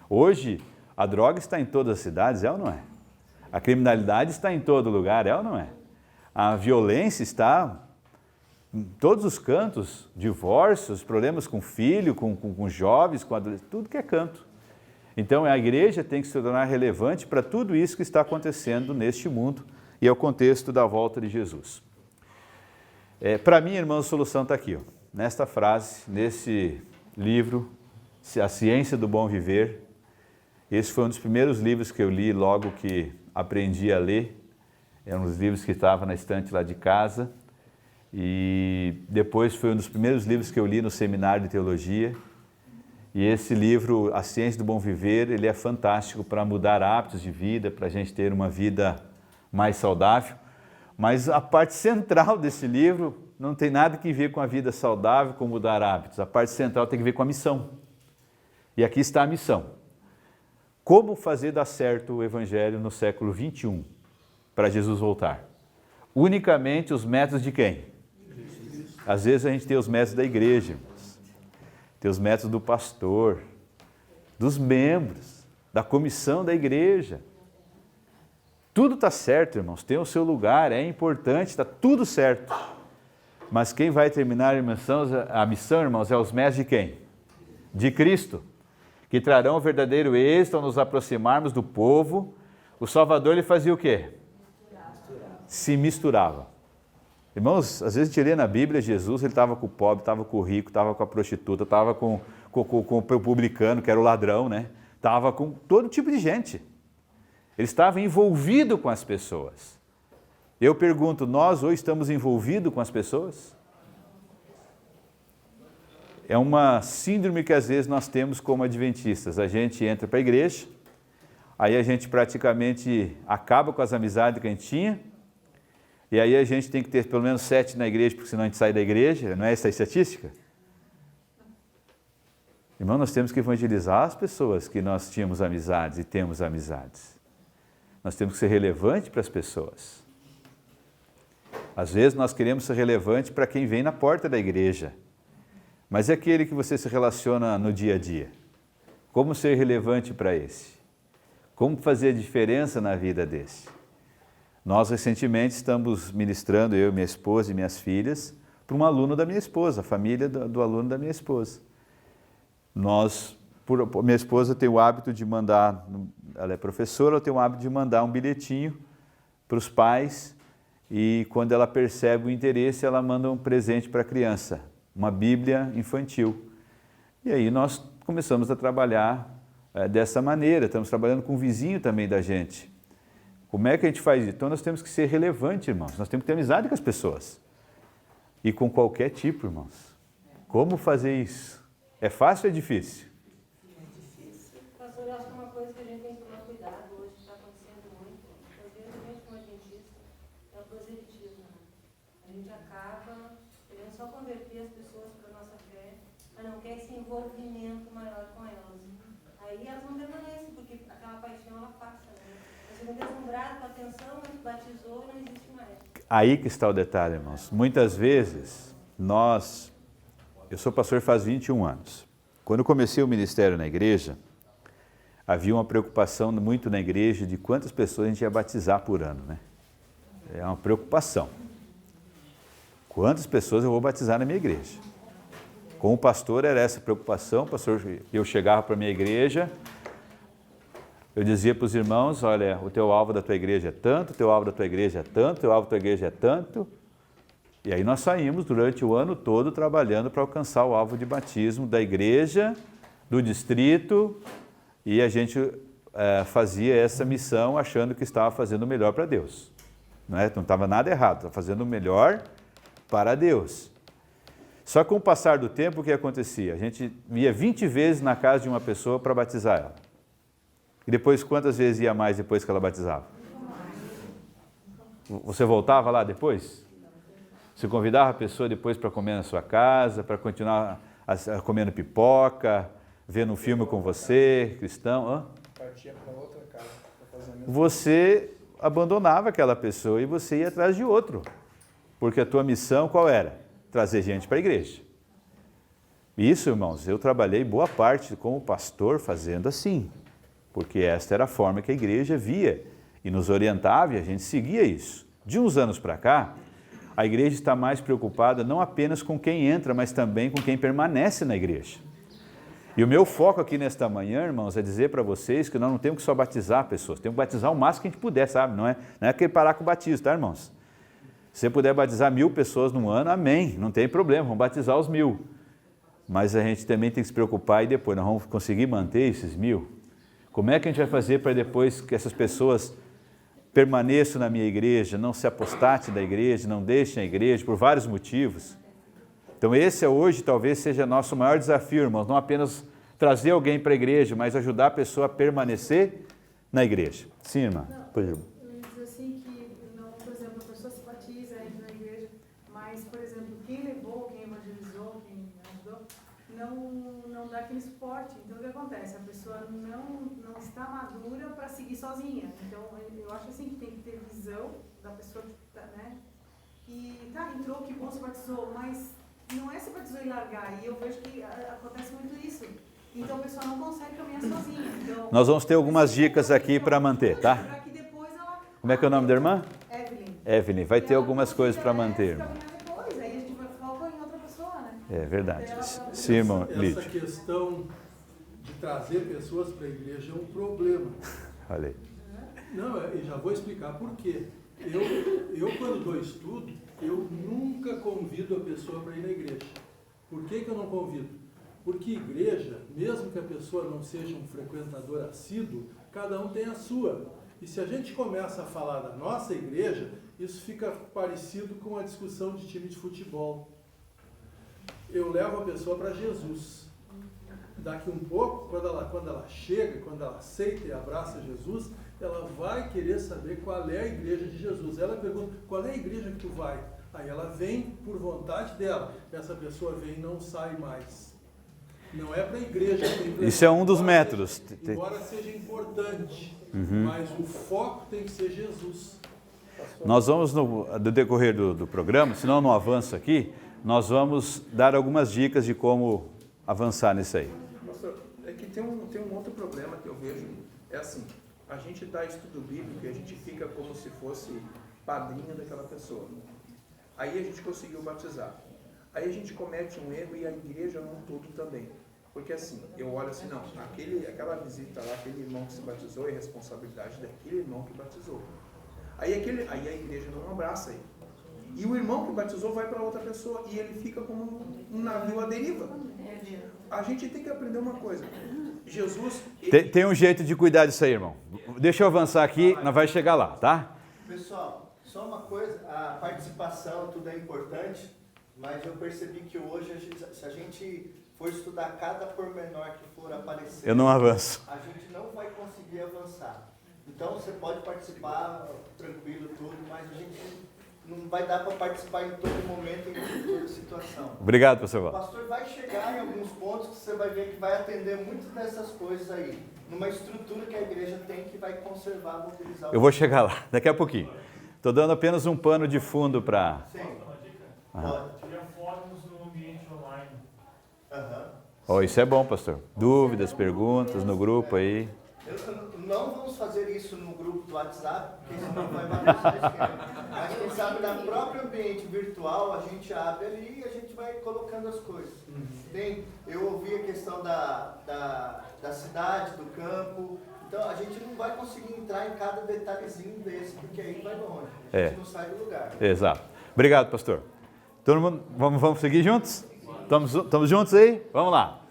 Hoje, a droga está em todas as cidades, é ou não é? A criminalidade está em todo lugar, é ou não é? A violência está em todos os cantos, divórcios, problemas com filho, com jovens, com adolescentes, tudo que é canto. Então a igreja tem que se tornar relevante para tudo isso que está acontecendo neste mundo e é o contexto da volta de Jesus. Para mim, irmão, a solução está aqui, ó, nesta frase, nesse livro, A Ciência do Bom Viver. Esse foi um dos primeiros livros que eu li logo que aprendi a ler. É um dos livros que estava na estante lá de casa. E depois foi um dos primeiros livros que eu li no seminário de teologia. E esse livro, A Ciência do Bom Viver, ele é fantástico para mudar hábitos de vida, para a gente ter uma vida mais saudável. Mas a parte central desse livro não tem nada que ver com a vida saudável, com mudar hábitos. A parte central tem que ver com a missão. E aqui está a missão. Como fazer dar certo o Evangelho no século 21, para Jesus voltar? Unicamente os métodos de quem? Às vezes a gente tem os métodos da igreja, irmãos. Tem os métodos do pastor, dos membros, da comissão da igreja. Tudo está certo, irmãos, tem o seu lugar, é importante, está tudo certo. Mas quem vai terminar a missão, irmãos, é os métodos de quem? De Cristo, que trarão o verdadeiro êxito ao nos aproximarmos do povo. O Salvador, ele fazia o quê? Se misturava. Irmãos, às vezes a gente lê na Bíblia, Jesus, ele estava com o pobre, estava com o rico, estava com a prostituta, estava com o publicano, que era o ladrão, né? Estava com todo tipo de gente. Ele estava envolvido com as pessoas. Eu pergunto, nós hoje estamos envolvidos com as pessoas? É uma síndrome que às vezes nós temos como adventistas. A gente entra para a igreja, aí a gente praticamente acaba com as amizades que a gente tinha, e aí a gente tem que ter pelo menos 7 na igreja, porque senão a gente sai da igreja, não é essa a estatística? Irmão, nós temos que evangelizar as pessoas que nós tínhamos amizades e temos amizades. Nós temos que ser relevante para as pessoas. Às vezes nós queremos ser relevante para quem vem na porta da igreja, mas é aquele que você se relaciona no dia a dia. Como ser relevante para esse? Como fazer a diferença na vida desse? Nós recentemente estamos ministrando, eu, minha esposa e minhas filhas, para um aluno da minha esposa, a família do aluno da minha esposa. Minha esposa tem o hábito de mandar, ela é professora, ela tem o hábito de mandar um bilhetinho para os pais, e quando ela percebe o interesse, ela manda um presente para a criança, uma Bíblia infantil. E aí nós começamos a trabalhar dessa maneira, estamos trabalhando com um vizinho também da gente. Como é que a gente faz isso? Então nós temos que ser relevante, irmãos, nós temos que ter amizade com as pessoas. E com qualquer tipo, irmãos. Como fazer isso? É fácil ou é difícil? É difícil. Pastor, eu acho que é uma coisa que a gente tem que tomar cuidado hoje, está acontecendo muito. Às vezes a gente, como adventista, é o proselitismo. A gente acaba querendo só converter as pessoas para a nossa fé, mas não quer esse envolvimento maior com elas. Aí elas não permanecem, porque aquela paixão ela passa, né? Você não deslumbrado com a atenção, mas batizou e não existe mais. Aí que está o detalhe, irmãos. Muitas vezes, eu sou pastor faz 21 anos. Quando eu comecei o ministério na igreja, havia uma preocupação muito na igreja de quantas pessoas a gente ia batizar por ano, né? É uma preocupação. Quantas pessoas eu vou batizar na minha igreja? Como pastor era essa preocupação, pastor, eu chegava para a minha igreja, eu dizia para os irmãos, olha, o teu alvo da tua igreja é tanto, o teu alvo da tua igreja é tanto, o teu alvo da tua igreja é tanto. E aí nós saímos durante o ano todo trabalhando para alcançar o alvo de batismo da igreja, do distrito, e a gente fazia essa missão achando que estava fazendo o melhor para Deus. Não estava nada errado, estava fazendo o melhor para Deus. Só que com o passar do tempo, o que acontecia? A gente ia 20 vezes na casa de uma pessoa para batizar ela. E depois, quantas vezes ia mais depois que ela batizava? Você voltava lá depois? Você convidava a pessoa depois para comer na sua casa, para continuar comendo pipoca, vendo um filme com você, cristão? Partia para outra casa para fazer a mesma. Você abandonava aquela pessoa e você ia atrás de outro. Porque a tua missão qual era? Trazer gente para a igreja. Isso, irmãos, eu trabalhei boa parte como pastor fazendo assim. Porque esta era a forma que a igreja via e nos orientava e a gente seguia isso. De uns anos para cá, a igreja está mais preocupada não apenas com quem entra, mas também com quem permanece na igreja. E o meu foco aqui nesta manhã, irmãos, é dizer para vocês que nós não temos que só batizar pessoas, temos que batizar o máximo que a gente puder, sabe? Não é que parar com o batismo, tá, irmãos? Se você puder batizar 1000 pessoas no ano, amém, não tem problema, vamos batizar os 1000. Mas a gente também tem que se preocupar e depois nós vamos conseguir manter esses 1000? Como é que a gente vai fazer para depois que essas pessoas permaneçam na minha igreja, não se apostatem da igreja, não deixem a igreja, por vários motivos? Então esse hoje talvez seja nosso maior desafio, irmãos, não apenas trazer alguém para a igreja, mas ajudar a pessoa a permanecer na igreja. Sim, irmã? Pois eu ia dizer assim que, não, por exemplo, a pessoa se batiza, entra na igreja, mas, por exemplo, quem levou, quem evangelizou, quem ajudou, não dá aquele suporte. Então, o que acontece? A pessoa não está madura para seguir sozinha. Então, eu acho assim que tem que ter visão da pessoa que está, né? E tá, entrou, que bom, se batizou, mas não é se batizou e largar. E eu vejo que acontece muito isso. Então, a pessoa não consegue caminhar sozinha. Então, nós vamos ter algumas dicas aqui para manter, tá? Para que depois ela... Como é que é o nome da irmã? Evelyn. Evelyn, vai ter algumas coisas para manter. Depois, aí a gente vai focar em outra pessoa, né? É verdade. Sim, irmão Lídio. Essa questão de trazer pessoas para a igreja é um problema. Olha aí. Não, eu já vou explicar por quê. Eu quando dou estudo, eu nunca convido a pessoa para ir na igreja. Por que eu não convido? Porque igreja, mesmo que a pessoa não seja um frequentador assíduo, cada um tem a sua. E se a gente começa a falar da nossa igreja, isso fica parecido com a discussão de time de futebol. Eu levo a pessoa para Jesus. Daqui um pouco, quando ela chega, quando ela aceita e abraça Jesus, ela vai querer saber qual é a igreja de Jesus. Ela pergunta, qual é a igreja que tu vai? Aí ela vem por vontade dela. Essa pessoa vem e não sai mais. Não é para a igreja. Isso é um dos métodos. Embora seja importante, mas o foco tem que ser Jesus. Nós vamos, no decorrer do programa, senão não avança aqui, nós vamos dar algumas dicas de como avançar nisso aí. Pastor, é que tem um outro problema que eu vejo, é assim, a gente dá estudo bíblico e a gente fica como se fosse padrinho daquela pessoa. Aí a gente conseguiu batizar. Aí a gente comete um erro e a igreja num todo também. Porque assim, eu olho assim, não, aquela visita lá, aquele irmão que se batizou é responsabilidade daquele irmão que batizou. Aí a igreja não abraça ele. E o irmão que batizou vai para outra pessoa e ele fica como um navio à deriva. A gente tem que aprender uma coisa. Jesus... Tem um jeito de cuidar disso aí, irmão. Deixa eu avançar aqui, nós vai chegar lá, tá? Pessoal, só uma coisa, a participação, tudo é importante, mas eu percebi que hoje, se a gente for estudar cada pormenor que for aparecer... Eu não avanço. A gente não vai conseguir avançar. Então, você pode participar tranquilo, tudo, mas a gente não vai dar para participar em todo momento, em toda situação. Obrigado, pastor O Val. pastor vai chegar em alguns pontos que você vai ver que vai atender muitas dessas coisas aí, numa estrutura que a igreja tem que vai conservar, mobilizar... Eu vou chegar lá, daqui a pouquinho. Estou dando apenas um pano de fundo para... Sim. Tinha fóruns no ambiente online. Oh, isso é bom, pastor. Dúvidas, perguntas no grupo aí. Não vamos fazer isso no grupo do WhatsApp, porque senão vai bagunçar o esquema. Mas quem sabe no próprio ambiente virtual a gente abre ali e a gente vai colocando as coisas. Eu ouvi a questão da cidade, do campo. Então a gente não vai conseguir entrar em cada detalhezinho desse, porque aí vai longe. A gente não sai do lugar. Exato. Obrigado, pastor. Todo mundo, vamos seguir juntos? Estamos juntos aí? Vamos lá.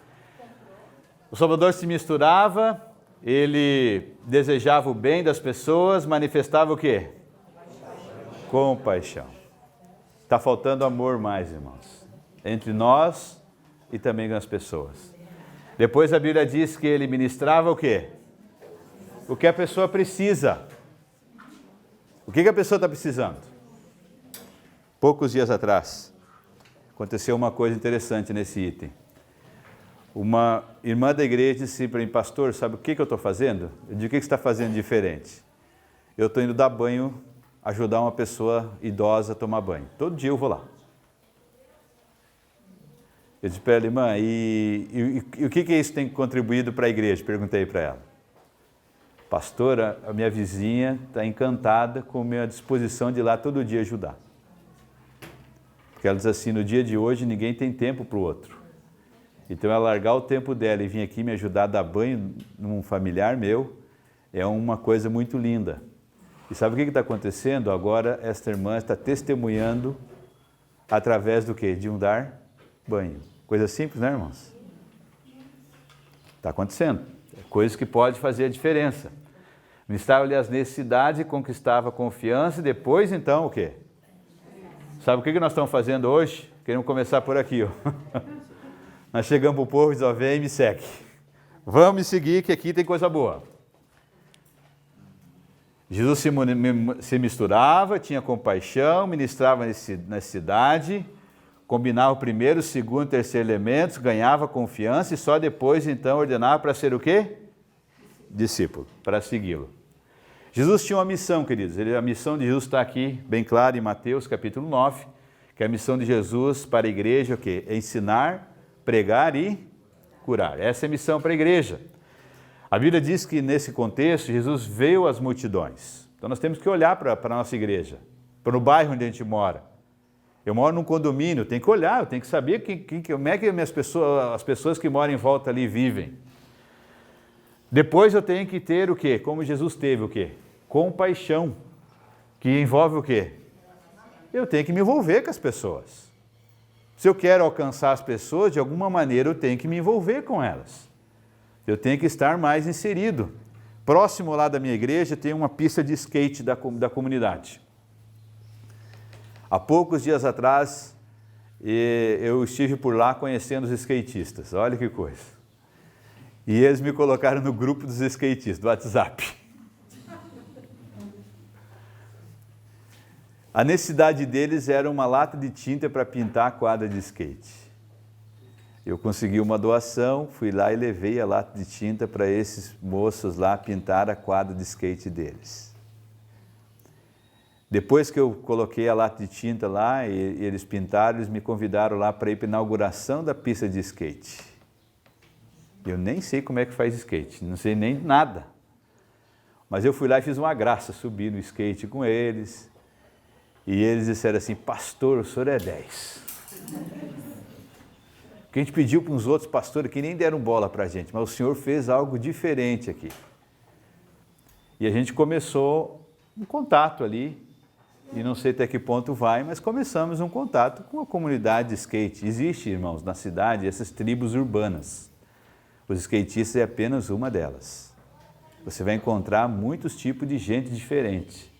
O Salvador se misturava, ele desejava o bem das pessoas, manifestava o quê? Compaixão. Está faltando amor mais, irmãos, entre nós e também com as pessoas. Depois a Bíblia diz que ele ministrava o quê? O que a pessoa precisa. O que a pessoa está precisando? Poucos dias atrás, aconteceu uma coisa interessante nesse item. Uma irmã da igreja disse para mim, pastor, sabe o que eu estou fazendo? Eu digo, o que você está fazendo diferente? Eu estou indo dar banho, ajudar uma pessoa idosa a tomar banho. Todo dia eu vou lá. Eu disse para ela, irmã, e o que isso tem contribuído para a igreja? Perguntei para ela. Pastora, a minha vizinha está encantada com a minha disposição de ir lá todo dia ajudar. Porque ela diz assim, no dia de hoje ninguém tem tempo para o outro. Então ela largar o tempo dela e vir aqui me ajudar a dar banho num familiar meu, é uma coisa muito linda. E sabe o que está acontecendo? Agora esta irmã está testemunhando através do quê? De um dar banho. Coisa simples, né, irmãos? Está acontecendo. Coisas que podem fazer a diferença. Ministrava-lhe as necessidades e conquistava confiança e depois, então, o quê? Sabe o que nós estamos fazendo hoje? Queremos começar por aqui, ó. Nós chegamos para o povo e dizemos, vem e me segue. Vamos me seguir que aqui tem coisa boa. Jesus se misturava, tinha compaixão, ministrava necessidade, combinava o primeiro, segundo, terceiro elementos, ganhava confiança e só depois então ordenava para ser o quê? Discípulo, para segui-lo. Jesus tinha uma missão, queridos. A missão de Jesus está aqui, bem clara em Mateus capítulo 9, que é a missão de Jesus para a igreja, o quê? Ensinar, pregar e curar. Essa é a missão para a igreja. A Bíblia diz que nesse contexto, Jesus veio às multidões. Então nós temos que olhar para a nossa igreja, para o bairro onde a gente mora. Eu moro num condomínio, tem que olhar, eu tenho que saber como é que as pessoas que moram em volta ali vivem. Depois eu tenho que ter o quê? Como Jesus teve o quê? Compaixão, que envolve o quê? Eu tenho que me envolver com as pessoas. Se eu quero alcançar as pessoas, de alguma maneira eu tenho que me envolver com elas. Eu tenho que estar mais inserido. Próximo lá da minha igreja tem uma pista de skate da comunidade. Há poucos dias atrás, eu estive por lá conhecendo os skatistas. Olha que coisa. E eles me colocaram no grupo dos skatistas, do WhatsApp. A necessidade deles era uma lata de tinta para pintar a quadra de skate. Eu consegui uma doação, fui lá e levei a lata de tinta para esses moços lá pintar a quadra de skate deles. Depois que eu coloquei a lata de tinta lá e eles pintaram, eles me convidaram lá para ir para a inauguração da pista de skate. Eu nem sei como é que faz skate, não sei nem nada. Mas eu fui lá e fiz uma graça, subi no skate com eles. E eles disseram assim, pastor, o senhor é 10. Porque a gente pediu para uns outros pastores que nem deram bola para a gente, mas o senhor fez algo diferente aqui. E a gente começou um contato ali, e não sei até que ponto vai, mas começamos um contato com a comunidade de skate. Existe, irmãos, na cidade, essas tribos urbanas. Os skatistas é apenas uma delas. Você vai encontrar muitos tipos de gente diferente.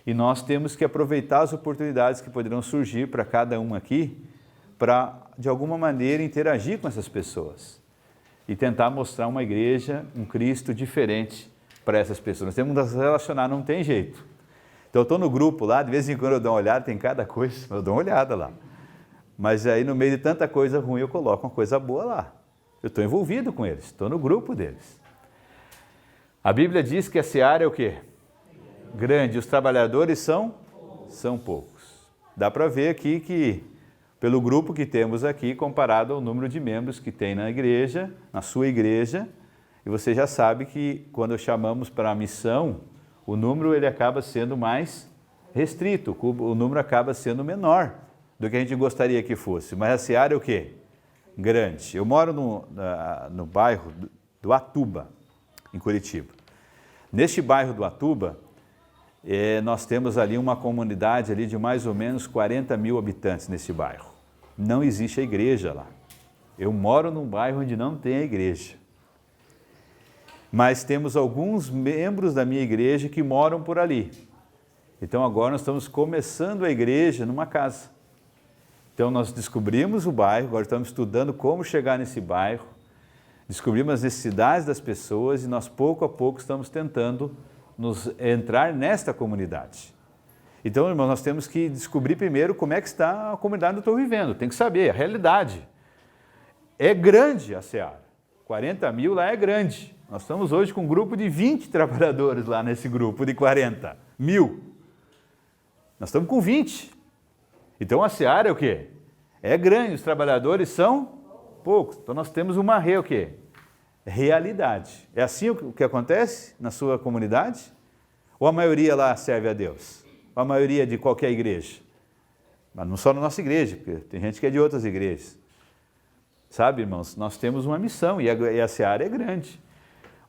E nós temos que aproveitar as oportunidades que poderão surgir para cada um aqui, para, de alguma maneira, interagir com essas pessoas e tentar mostrar uma igreja, um Cristo diferente para essas pessoas. Nós temos que nos relacionar, não tem jeito. Então eu estou no grupo lá, de vez em quando eu dou uma olhada, tem cada coisa, eu dou uma olhada lá. Mas aí no meio de tanta coisa ruim eu coloco uma coisa boa lá. Eu estou envolvido com eles, estou no grupo deles. A Bíblia diz que a seara é o quê? Grande, os trabalhadores são poucos. Dá para ver aqui que, pelo grupo que temos aqui, comparado ao número de membros que tem na igreja, na sua igreja, e você já sabe que quando chamamos para a missão, o número ele acaba sendo mais restrito, o número acaba sendo menor do que a gente gostaria que fosse. Mas a seara é o quê? Grande. Eu moro no bairro do Atuba, em Curitiba. Neste bairro do Atuba, nós temos ali uma comunidade ali de mais ou menos 40 mil habitantes nesse bairro. Não existe a igreja lá. Eu moro num bairro onde não tem a igreja. Mas temos alguns membros da minha igreja que moram por ali. Então agora nós estamos começando a igreja numa casa. Então nós descobrimos o bairro, agora estamos estudando como chegar nesse bairro, descobrimos as necessidades das pessoas e nós pouco a pouco estamos tentando entrar nesta comunidade. Então, irmãos, nós temos que descobrir primeiro como é que está a comunidade onde eu estou vivendo. Tem que saber a realidade. É grande a seara. 40 mil lá é grande. Nós estamos hoje com um grupo de 20 trabalhadores lá nesse grupo de 40 mil. Nós estamos com 20. Então a seara é o quê? É grande, os trabalhadores são poucos. Então nós temos uma o quê? Realidade. É assim o que acontece na sua comunidade? Ou a maioria lá serve a Deus? Ou a maioria de qualquer igreja? Mas não só na nossa igreja, porque tem gente que é de outras igrejas. Sabe, irmãos, nós temos uma missão e a seara é grande.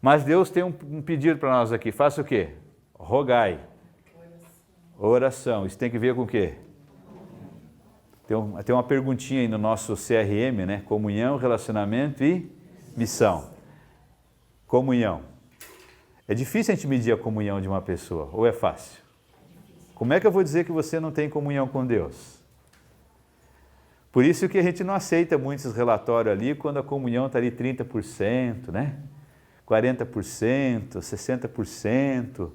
Mas Deus tem um pedido para nós aqui. Faça o quê? Rogai. Oração. Isso tem que ver com o quê? Tem uma perguntinha aí no nosso CRM, né? Comunhão, relacionamento e missão. Comunhão. É difícil a gente medir a comunhão de uma pessoa, ou é fácil? Como é que eu vou dizer que você não tem comunhão com Deus? Por isso que a gente não aceita muitos relatórios ali, quando a comunhão está ali 30%, né? 40%, 60%.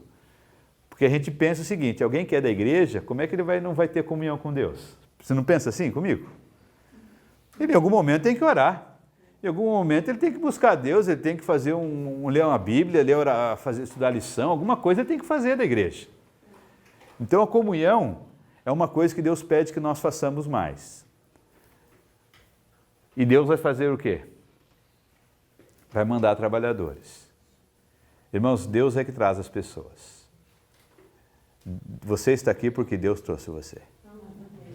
Porque a gente pensa o seguinte, alguém que é da igreja, como é que ele não vai ter comunhão com Deus? Você não pensa assim comigo? Ele em algum momento tem que orar. Em algum momento ele tem que buscar Deus, ele tem que fazer ler uma Bíblia, estudar lição, alguma coisa ele tem que fazer da igreja. Então a comunhão é uma coisa que Deus pede que nós façamos mais. E Deus vai fazer o quê? Vai mandar trabalhadores. Irmãos, Deus é que traz as pessoas. Você está aqui porque Deus trouxe você.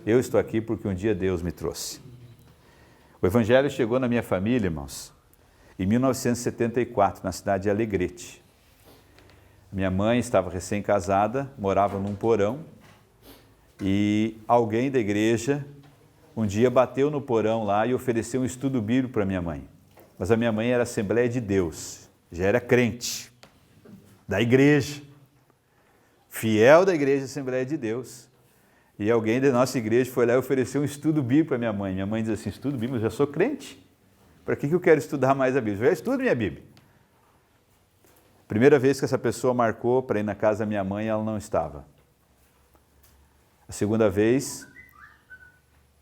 Eu estou aqui porque um dia Deus me trouxe. O Evangelho chegou na minha família, irmãos, em 1974, na cidade de Alegrete. Minha mãe estava recém-casada, morava num porão, e alguém da igreja um dia bateu no porão lá e ofereceu um estudo bíblico para minha mãe. Mas a minha mãe era Assembleia de Deus, já era crente, da igreja, fiel da igreja Assembleia de Deus. E alguém da nossa igreja foi lá e ofereceu um estudo bíblico para minha mãe. Minha mãe diz assim, estudo bíblico? Eu já sou crente. Para que eu quero estudar mais a Bíblia? Eu já estudo minha Bíblia. Primeira vez que essa pessoa marcou para ir na casa da minha mãe, ela não estava. A segunda vez,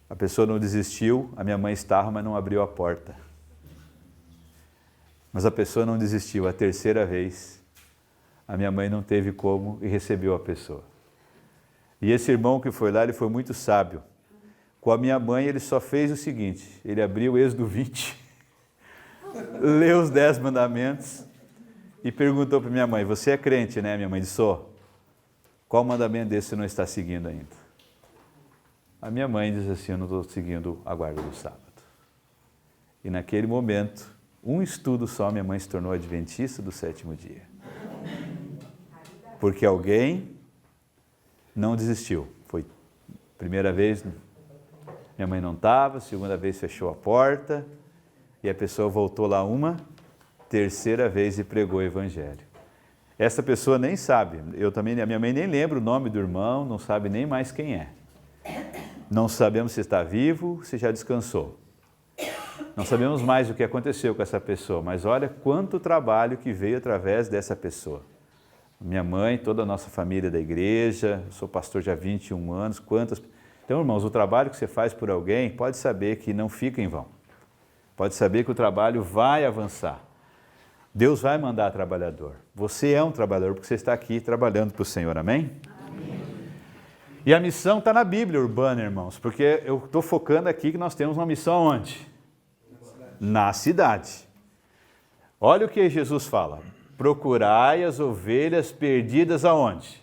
a pessoa não desistiu, a minha mãe estava, mas não abriu a porta. Mas a pessoa não desistiu. A terceira vez, a minha mãe não teve como e recebeu a pessoa. E esse irmão que foi lá, ele foi muito sábio. Com a minha mãe, ele só fez o seguinte, ele abriu o Êxodo 20, leu os 10 mandamentos e perguntou para minha mãe, você é crente, né? Minha mãe disse, sou. Qual mandamento desse você não está seguindo ainda? A minha mãe diz assim, eu não estou seguindo a guarda do sábado. E naquele momento, um estudo só, minha mãe se tornou adventista do 7º dia. Porque alguém não desistiu. Foi primeira vez, minha mãe não estava, segunda vez fechou a porta, e a pessoa voltou lá uma terceira vez e pregou o Evangelho. Essa pessoa nem sabe, a minha mãe nem lembra o nome do irmão, não sabe nem mais quem é. Não sabemos se está vivo, se já descansou. Não sabemos mais o que aconteceu com essa pessoa, mas olha quanto trabalho que veio através dessa pessoa. Minha mãe, toda a nossa família da igreja, sou pastor já há 21 anos, Então, irmãos, o trabalho que você faz por alguém, pode saber que não fica em vão. Pode saber que o trabalho vai avançar. Deus vai mandar trabalhador. Você é um trabalhador porque você está aqui trabalhando para o Senhor, amém? Amém. E a missão está na Bíblia urbana, irmãos, porque eu estou focando aqui que nós temos uma missão onde? Na cidade. Olha o que Jesus fala. Procurai as ovelhas perdidas aonde?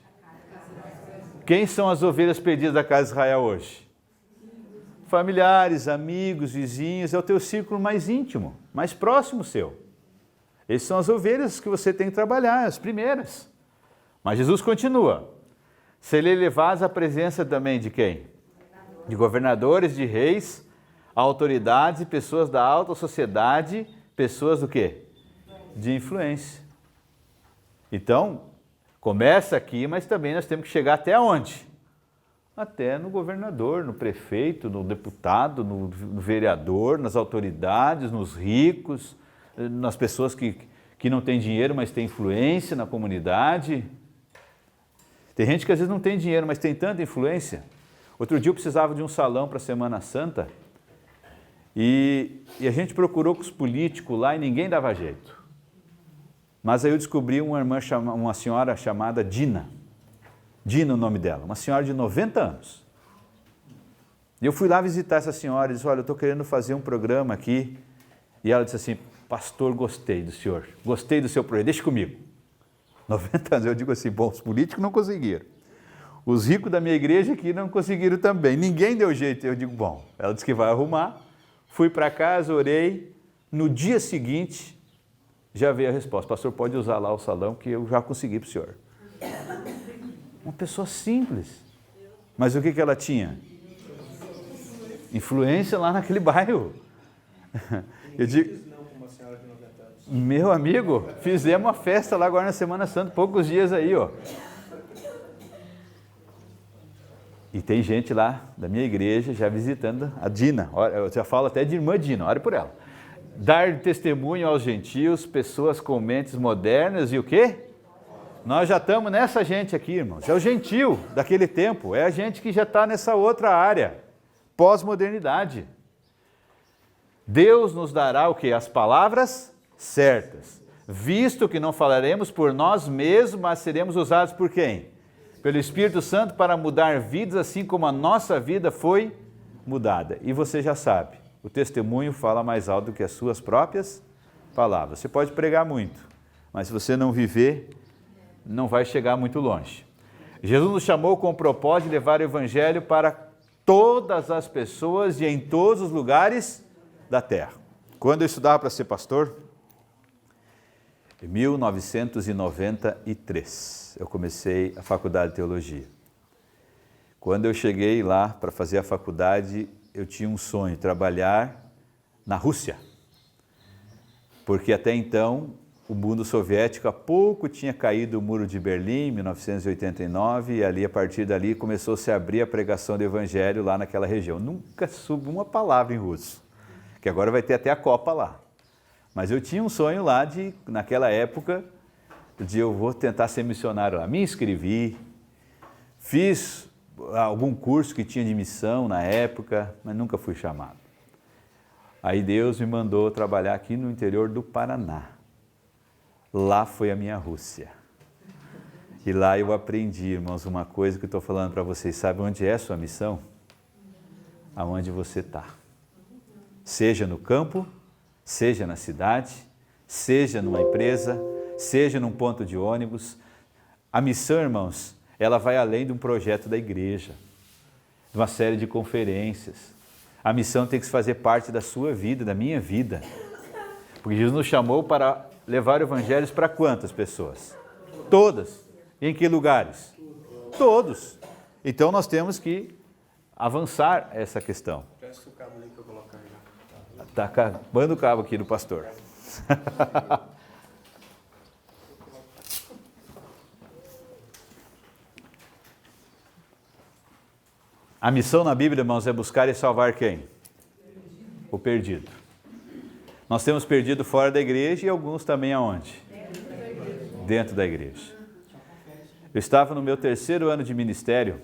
Quem são as ovelhas perdidas da casa de Israel hoje? Familiares, amigos, vizinhos, é o teu círculo mais íntimo, mais próximo seu. Essas são as ovelhas que você tem que trabalhar, as primeiras. Mas Jesus continua. Serei levados à presença também de quem? De governadores, de reis, autoridades e pessoas da alta sociedade, pessoas do quê? De influência. Então, começa aqui, mas também nós temos que chegar até onde? Até no governador, no prefeito, no deputado, no vereador, nas autoridades, nos ricos, nas pessoas que não têm dinheiro, mas têm influência na comunidade. Tem gente que às vezes não tem dinheiro, mas tem tanta influência. Outro dia eu precisava de um salão para a Semana Santa e a gente procurou com os políticos lá e ninguém dava jeito. Mas aí eu descobri uma senhora chamada Dina. Dina, o nome dela, uma senhora de 90 anos. E eu fui lá visitar essa senhora e disse, olha, eu estou querendo fazer um programa aqui. E ela disse assim, pastor, gostei do senhor, gostei do seu projeto, deixa comigo. 90 anos, eu digo assim, bom, os políticos não conseguiram. Os ricos da minha igreja aqui não conseguiram também, ninguém deu jeito. Eu digo, bom, ela disse que vai arrumar. Fui para casa, orei, no dia seguinte, já veio a resposta, pastor, pode usar lá o salão que eu já consegui para o senhor. Uma pessoa simples. Mas o que ela tinha? Influência lá naquele bairro. Eu digo, meu amigo, fizemos uma festa lá agora na Semana Santa, poucos dias aí, ó. E tem gente lá da minha igreja já visitando a Dina. Eu já falo até de irmã Dina, olha por ela. Dar testemunho aos gentios, pessoas com mentes modernas e o quê? Nós já estamos nessa gente aqui, irmãos. É o gentio daquele tempo. É a gente que já está nessa outra área. Pós-modernidade. Deus nos dará o quê? As palavras certas. Visto que não falaremos por nós mesmos, mas seremos usados por quem? Pelo Espírito Santo para mudar vidas, assim como a nossa vida foi mudada. E você já sabe, o testemunho fala mais alto do que as suas próprias palavras. Você pode pregar muito, mas se você não viver, não vai chegar muito longe. Jesus nos chamou com o propósito de levar o Evangelho para todas as pessoas e em todos os lugares da terra. Quando eu estudava para ser pastor, em 1993, eu comecei a faculdade de teologia. Quando eu cheguei lá para fazer a faculdade, eu tinha um sonho, trabalhar na Rússia. Porque até então, o mundo soviético há pouco tinha caído o Muro de Berlim, em 1989, e ali, a partir dali começou-se a abrir a pregação do Evangelho lá naquela região. Nunca soube uma palavra em russo, que agora vai ter até a Copa lá. Mas eu tinha um sonho lá de, naquela época, de eu vou tentar ser missionário lá. Me inscrevi, fiz algum curso que tinha de missão na época, mas nunca fui chamado. Aí Deus me mandou trabalhar aqui no interior do Paraná. Lá foi a minha Rússia. E lá eu aprendi, irmãos, uma coisa que eu estou falando para vocês. Sabe onde é a sua missão? Aonde você está. Seja no campo, seja na cidade, seja numa empresa, seja num ponto de ônibus. A missão, irmãos, ela vai além de um projeto da igreja, de uma série de conferências. A missão tem que fazer parte da sua vida, da minha vida. Porque Jesus nos chamou para levar evangelhos para quantas pessoas? Todas. E em que lugares? Todos. Então nós temos que avançar essa questão. Presta o cabo ali que eu colocar já. Está acabando o cabo aqui do pastor. A missão na Bíblia, irmãos, é buscar e salvar quem? O perdido. Nós temos perdido fora da igreja e alguns também aonde? Dentro da igreja. Eu estava no meu 3º ano de ministério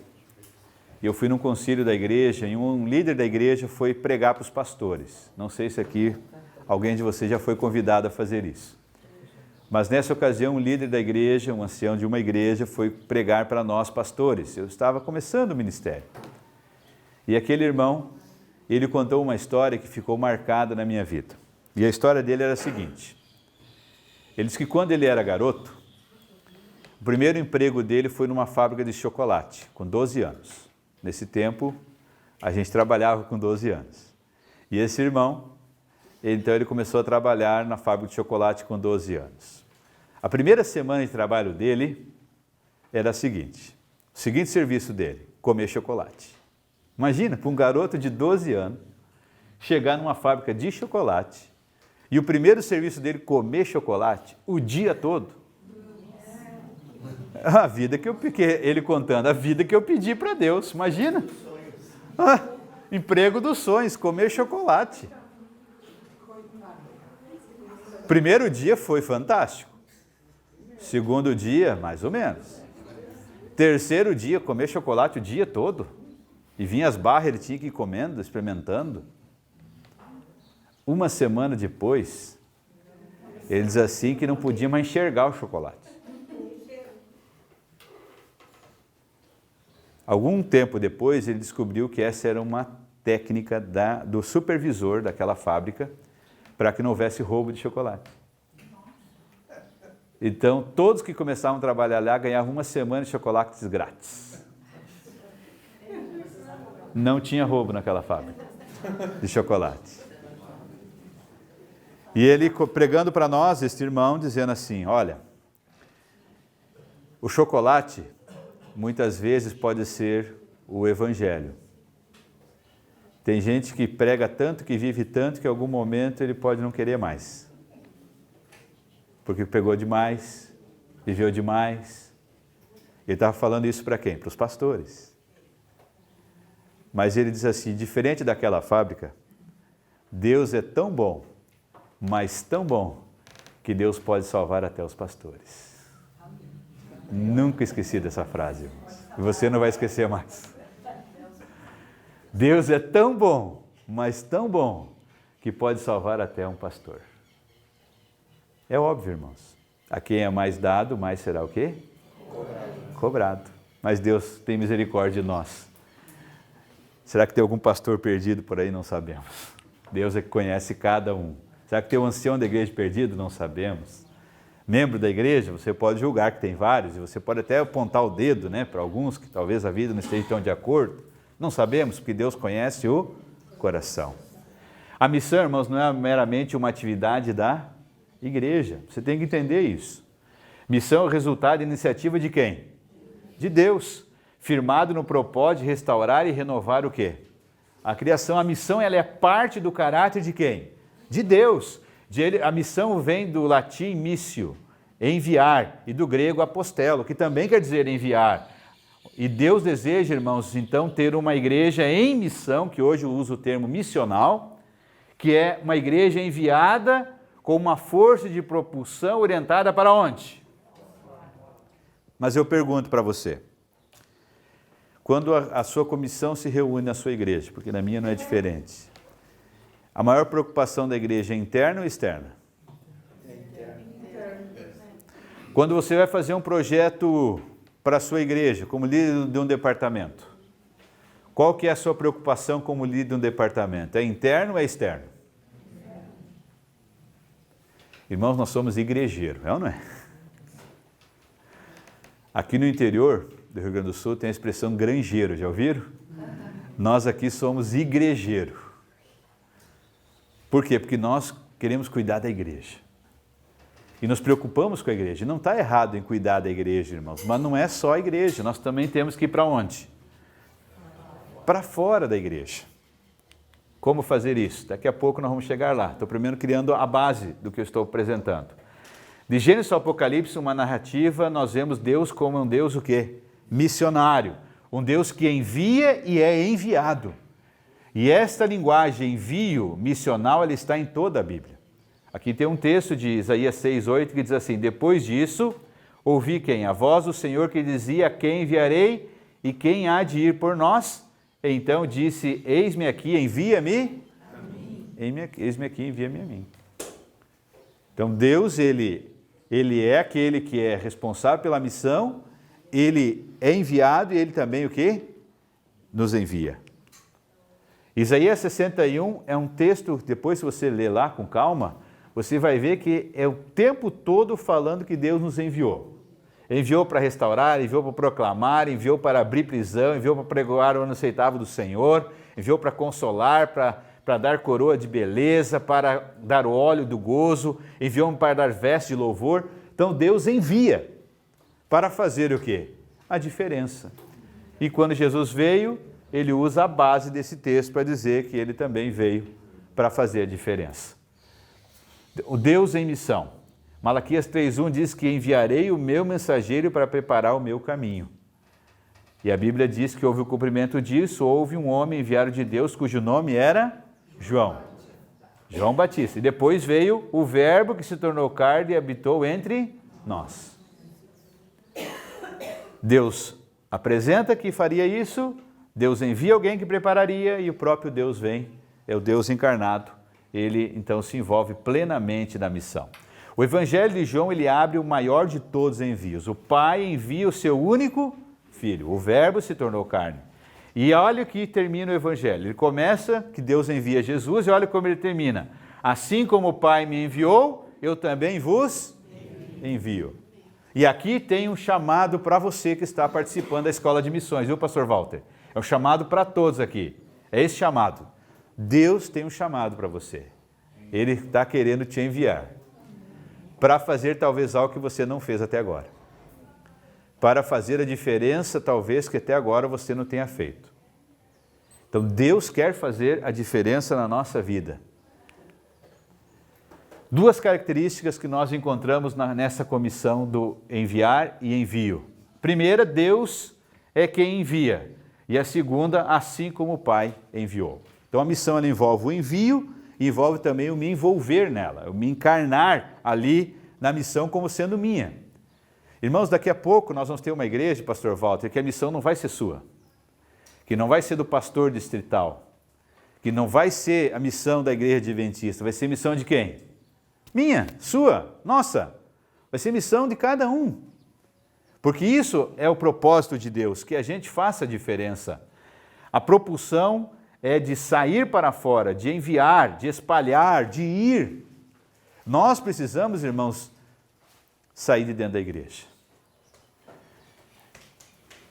e eu fui num concílio da igreja e um líder da igreja foi pregar para os pastores. Não sei se aqui alguém de vocês já foi convidado a fazer isso. Mas nessa ocasião um líder da igreja, um ancião de uma igreja, foi pregar para nós pastores. Eu estava começando o ministério. E aquele irmão, ele contou uma história que ficou marcada na minha vida. E a história dele era a seguinte. Ele disse que quando ele era garoto, o primeiro emprego dele foi numa fábrica de chocolate, com 12 anos. Nesse tempo, a gente trabalhava com 12 anos. E esse irmão, então ele começou a trabalhar na fábrica de chocolate com 12 anos. A primeira semana de trabalho dele era o seguinte serviço dele, comer chocolate. Imagina, para um garoto de 12 anos, chegar numa fábrica de chocolate e o primeiro serviço dele comer chocolate o dia todo. A vida que ele contando, a vida que eu pedi para Deus, imagina. Emprego dos sonhos, comer chocolate. Primeiro dia foi fantástico. Segundo dia, mais ou menos. Terceiro dia, comer chocolate o dia todo. E vinha as barras, ele tinha que ir comendo, experimentando. Uma semana depois, ele diz assim que não podia mais enxergar o chocolate. Algum tempo depois, ele descobriu que essa era uma técnica do supervisor daquela fábrica para que não houvesse roubo de chocolate. Então, todos que começavam a trabalhar lá ganhavam uma semana de chocolates grátis. Não tinha roubo naquela fábrica de chocolate. E ele pregando para nós, este irmão, dizendo assim, olha, o chocolate muitas vezes pode ser o evangelho. Tem gente que prega tanto, que vive tanto, que em algum momento ele pode não querer mais. Porque pegou demais, viveu demais. Ele estava falando isso para quem? Para os pastores. Mas ele diz assim, diferente daquela fábrica, Deus é tão bom, mas tão bom, que Deus pode salvar até os pastores. Nunca esqueci dessa frase, irmãos. E você não vai esquecer mais. Deus é tão bom, mas tão bom, que pode salvar até um pastor. É óbvio, irmãos. A quem é mais dado, mais será o quê? Cobrado. Mas Deus tem misericórdia de nós. Será que tem algum pastor perdido por aí? Não sabemos. Deus é que conhece cada um. Será que tem um ancião da igreja perdido? Não sabemos. Membro da igreja, você pode julgar que tem vários, e você pode até apontar o dedo, né, para alguns que talvez a vida não esteja tão de acordo. Não sabemos, porque Deus conhece o coração. A missão, irmãos, não é meramente uma atividade da igreja. Você tem que entender isso. Missão é o resultado e iniciativa de quem? De Deus, firmado no propósito de restaurar e renovar o quê? A criação. A missão, ela é parte do caráter de quem? De Deus. A missão vem do latim missio, enviar, e do grego apostelo, que também quer dizer enviar. E Deus deseja, irmãos, então ter uma igreja em missão, que hoje eu uso o termo missional, que é uma igreja enviada com uma força de propulsão orientada para onde? Mas eu pergunto para você, quando a sua comissão se reúne na sua igreja, porque na minha não é diferente, a maior preocupação da igreja é interna ou externa? Quando você vai fazer um projeto para a sua igreja, como líder de um departamento, qual que é a sua preocupação como líder de um departamento? É interno ou é externo? Irmãos, nós somos igrejeiros, é ou não é? Aqui no interior do Rio Grande do Sul tem a expressão granjeiro, já ouviram? Nós aqui somos igrejeiros. Por quê? Porque nós queremos cuidar da igreja. E nos preocupamos com a igreja. Não está errado em cuidar da igreja, irmãos, mas não é só a igreja. Nós também temos que ir para onde? Para fora da igreja. Como fazer isso? Daqui a pouco nós vamos chegar lá. Estou primeiro criando a base do que eu estou apresentando. De Gênesis ao Apocalipse, uma narrativa, nós vemos Deus como um Deus o quê? Missionário. Um Deus que envia e é enviado. E esta linguagem envio missional, ela está em toda a Bíblia. Aqui tem um texto de Isaías 6:8 que diz assim: depois disso, ouvi quem? A voz do Senhor que dizia: quem enviarei e quem há de ir por nós? Então disse: eis-me aqui, envia-me. Eis-me aqui, envia-me a mim. Então Deus, ele é aquele que é responsável pela missão, ele é enviado e ele também o quê? Nos envia. Isaías 61 é um texto, depois se você ler lá com calma, você vai ver que é o tempo todo falando que Deus nos enviou. Enviou para restaurar, enviou para proclamar, enviou para abrir prisão, enviou para pregoar o ano aceitável do Senhor, enviou para consolar, para dar coroa de beleza, para dar o óleo do gozo, enviou para dar veste de louvor. Então Deus envia para fazer o quê? A diferença. E quando Jesus veio, ele usa a base desse texto para dizer que ele também veio para fazer a diferença. O Deus em missão. Malaquias 3:1 diz que enviarei o meu mensageiro para preparar o meu caminho. E a Bíblia diz que houve o cumprimento disso, houve um homem enviado de Deus cujo nome era João Batista. E depois veio o Verbo que se tornou carne e habitou entre nós. Deus apresenta que faria isso, Deus envia alguém que prepararia e o próprio Deus vem, é o Deus encarnado. Ele então se envolve plenamente na missão. O Evangelho de João, ele abre o maior de todos os envios. O Pai envia o seu único Filho, o Verbo se tornou carne. E olha que termina o Evangelho. Ele começa que Deus envia Jesus e olha como ele termina. Assim como o Pai me enviou, eu também vos envio. E aqui tem um chamado para você que está participando da Escola de Missões, viu, pastor Walter? É um chamado para todos aqui. É esse chamado. Deus tem um chamado para você. Ele está querendo te enviar para fazer talvez algo que você não fez até agora. Para fazer a diferença talvez que até agora você não tenha feito. Então Deus quer fazer a diferença na nossa vida. Duas características que nós encontramos nessa comissão do enviar e envio. Primeira, Deus é quem envia. E a segunda, assim como o Pai enviou. Então a missão ela envolve o envio e envolve também o me envolver nela, o me encarnar ali na missão como sendo minha. Irmãos, daqui a pouco nós vamos ter uma igreja, pastor Walter, que a missão não vai ser sua, que não vai ser do pastor distrital, que não vai ser a missão da igreja adventista, vai ser missão de quem? Minha, sua, nossa. Vai ser missão de cada um. Porque isso é o propósito de Deus, que a gente faça a diferença. A propulsão é de sair para fora, de enviar, de espalhar, de ir. Nós precisamos, irmãos, sair de dentro da igreja.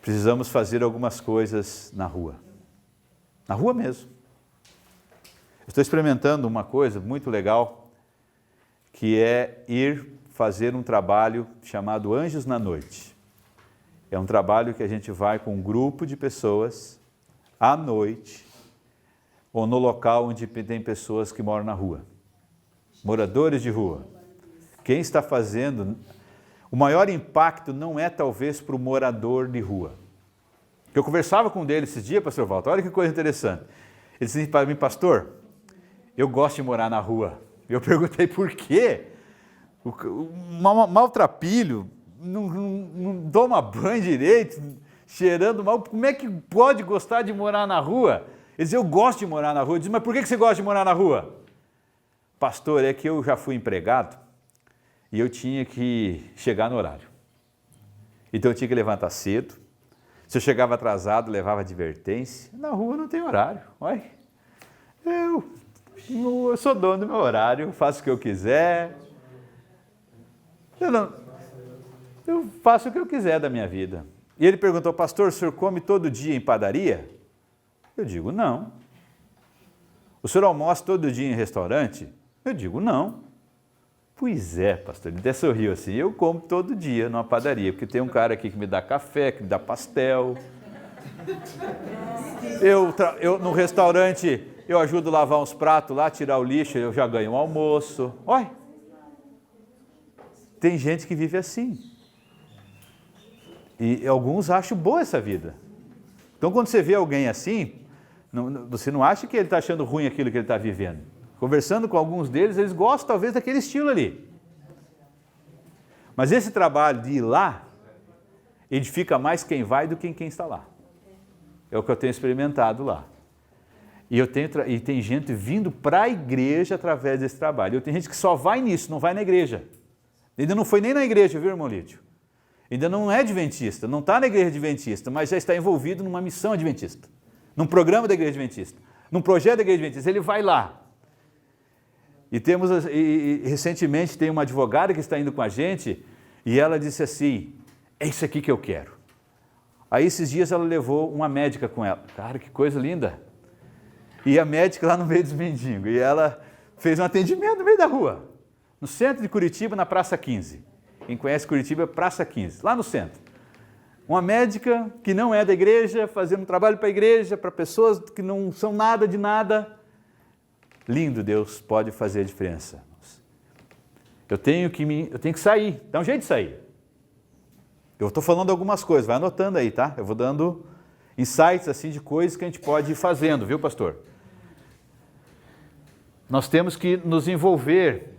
Precisamos fazer algumas coisas na rua. Na rua mesmo. Estou experimentando uma coisa muito legal, que é ir fazer um trabalho chamado Anjos na Noite. É um trabalho que a gente vai com um grupo de pessoas à noite, ou no local onde tem pessoas que moram na rua. Moradores de rua. Quem está fazendo... O maior impacto não é talvez para o morador de rua. Eu conversava com um deles esses dias, pastor Walter, olha que coisa interessante. Ele disse para mim, pastor, eu gosto de morar na rua. Eu perguntei por quê? Maltrapilho, não toma banho direito, cheirando mal, como é que pode gostar de morar na rua? Ele disse, eu gosto de morar na rua. Eu disse, mas por que você gosta de morar na rua? Pastor, é que eu já fui empregado e eu tinha que chegar no horário. Então eu tinha que levantar cedo. Se eu chegava atrasado, levava advertência. Na rua não tem horário. Olha, eu sou dono do meu horário, faço o que eu quiser. Eu faço o que eu quiser da minha vida. E ele perguntou, pastor, o senhor come todo dia em padaria? Eu digo, não. O senhor almoça todo dia em restaurante? Eu digo, não. Pois é, pastor, ele até sorriu assim, eu como todo dia numa padaria, porque tem um cara aqui que me dá café, que me dá pastel. Eu no restaurante, eu ajudo a lavar uns pratos lá, tirar o lixo, eu já ganho um almoço. Olha, tem gente que vive assim. E alguns acham boa essa vida. Então, quando você vê alguém assim, você não acha que ele está achando ruim aquilo que ele está vivendo. Conversando com alguns deles, eles gostam talvez daquele estilo ali. Mas esse trabalho de ir lá, edifica mais quem vai do que quem está lá. É o que eu tenho experimentado lá. E tem gente vindo para a igreja através desse trabalho. Tem gente que só vai nisso, não vai na igreja. Ainda não foi nem na igreja, viu, irmão Lídio? Ainda não é adventista, não está na igreja adventista, mas já está envolvido numa missão adventista, num programa da igreja adventista, num projeto da igreja adventista. Ele vai lá. E recentemente tem uma advogada que está indo com a gente e ela disse assim, é isso aqui que eu quero. Aí esses dias ela levou uma médica com ela. Cara, que coisa linda. E a médica lá no meio dos mendigos. E ela fez um atendimento no meio da rua. No centro de Curitiba, na Praça 15. Quem conhece Curitiba é Praça 15, lá no centro. Uma médica que não é da igreja, fazendo um trabalho para a igreja, para pessoas que não são nada de nada. Lindo, Deus pode fazer a diferença. Eu tenho que sair, dá um jeito de sair. Eu estou falando algumas coisas, vai anotando aí, tá? Eu vou dando insights assim de coisas que a gente pode ir fazendo, viu, pastor? Nós temos que nos envolver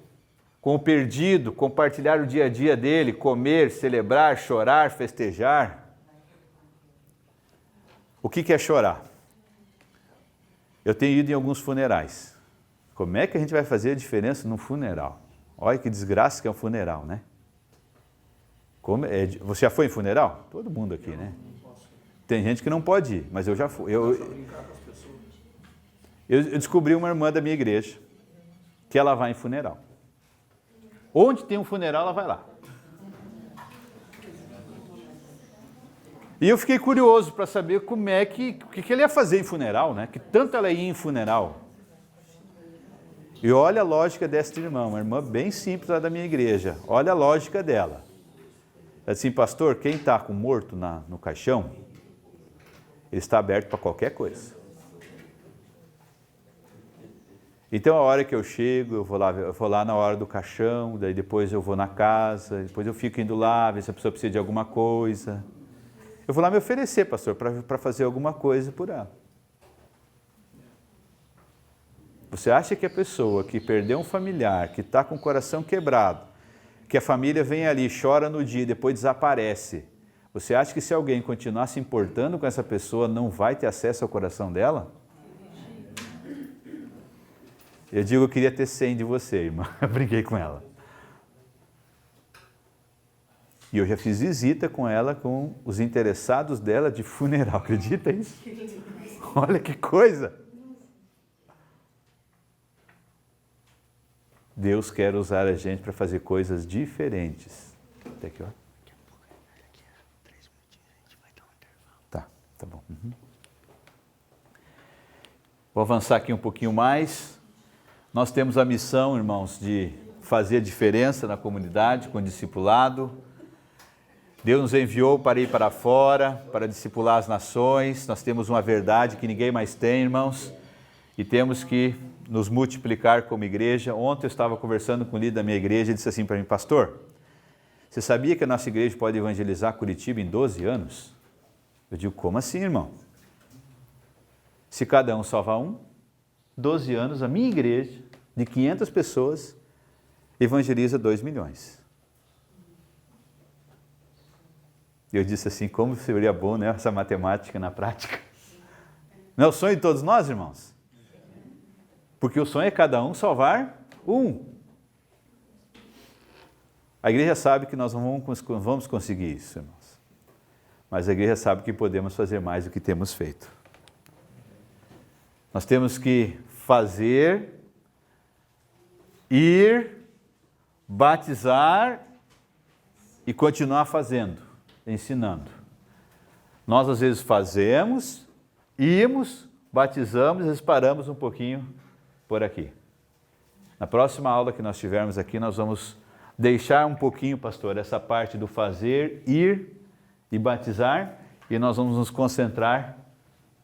com o perdido, compartilhar o dia a dia dele, comer, celebrar, chorar, festejar. O que é chorar? Eu tenho ido em alguns funerais. Como é que a gente vai fazer a diferença num funeral? Olha que desgraça que é um funeral, né? Você já foi em funeral? Todo mundo aqui, né? Tem gente que não pode ir, mas eu já fui. Eu descobri uma irmã da minha igreja que ela vai em funeral. Onde tem um funeral, ela vai lá. E eu fiquei curioso para saber o que ele ia fazer em funeral, né? Que tanto ela ia em funeral. E olha a lógica desta irmã, uma irmã bem simples lá da minha igreja. Olha a lógica dela. Ela disse assim, pastor, quem está com morto no caixão, ele está aberto para qualquer coisa. Então a hora que eu chego, eu vou lá na hora do caixão, daí depois eu vou na casa, depois eu fico indo lá, ver se a pessoa precisa de alguma coisa. Eu vou lá me oferecer, pastor, para fazer alguma coisa por ela. Você acha que a pessoa que perdeu um familiar, que está com o coração quebrado, que a família vem ali, chora no dia e depois desaparece, você acha que se alguém continuar se importando com essa pessoa, não vai ter acesso ao coração dela? Eu digo, eu queria ter 100 de você, irmã. Eu brinquei com ela. E eu já fiz visita com ela, com os interessados dela de funeral. Acredita isso? Olha que coisa! Deus quer usar a gente para fazer coisas diferentes. Até aqui, ó. Tá bom. Uhum. Vou avançar aqui um pouquinho mais. Nós temos a missão, irmãos, de fazer a diferença na comunidade com o discipulado. Deus nos enviou para ir para fora, para discipular as nações. Nós temos uma verdade que ninguém mais tem, irmãos, e temos que nos multiplicar como igreja. Ontem eu estava conversando com o líder da minha igreja e disse assim para mim, pastor, você sabia que a nossa igreja pode evangelizar Curitiba em 12 anos? Eu digo, como assim, irmão? Se cada um salvar um, 12 anos, a minha igreja, de 500 pessoas, evangeliza 2 milhões. Eu disse assim, como seria bom, né, essa matemática na prática. Não é o sonho de todos nós, irmãos? Porque o sonho é cada um salvar um. A igreja sabe que nós não vamos conseguir isso, irmãos. Mas a igreja sabe que podemos fazer mais do que temos feito. Nós temos que fazer, ir, batizar e continuar fazendo, ensinando. Nós às vezes fazemos, ímos, batizamos e às vezes paramos um pouquinho por aqui. Na próxima aula que nós tivermos aqui, nós vamos deixar um pouquinho, pastor, essa parte do fazer, ir e batizar, e nós vamos nos concentrar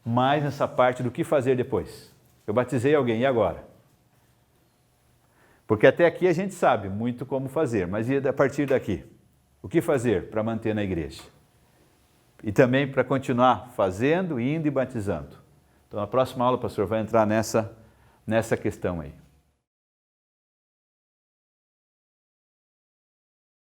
mais nessa parte do que fazer depois. Eu batizei alguém, e agora? Porque até aqui a gente sabe muito como fazer, mas e a partir daqui? O que fazer para manter na igreja? E também para continuar fazendo, indo e batizando. Então, na próxima aula, pastor, vai entrar nessa questão aí.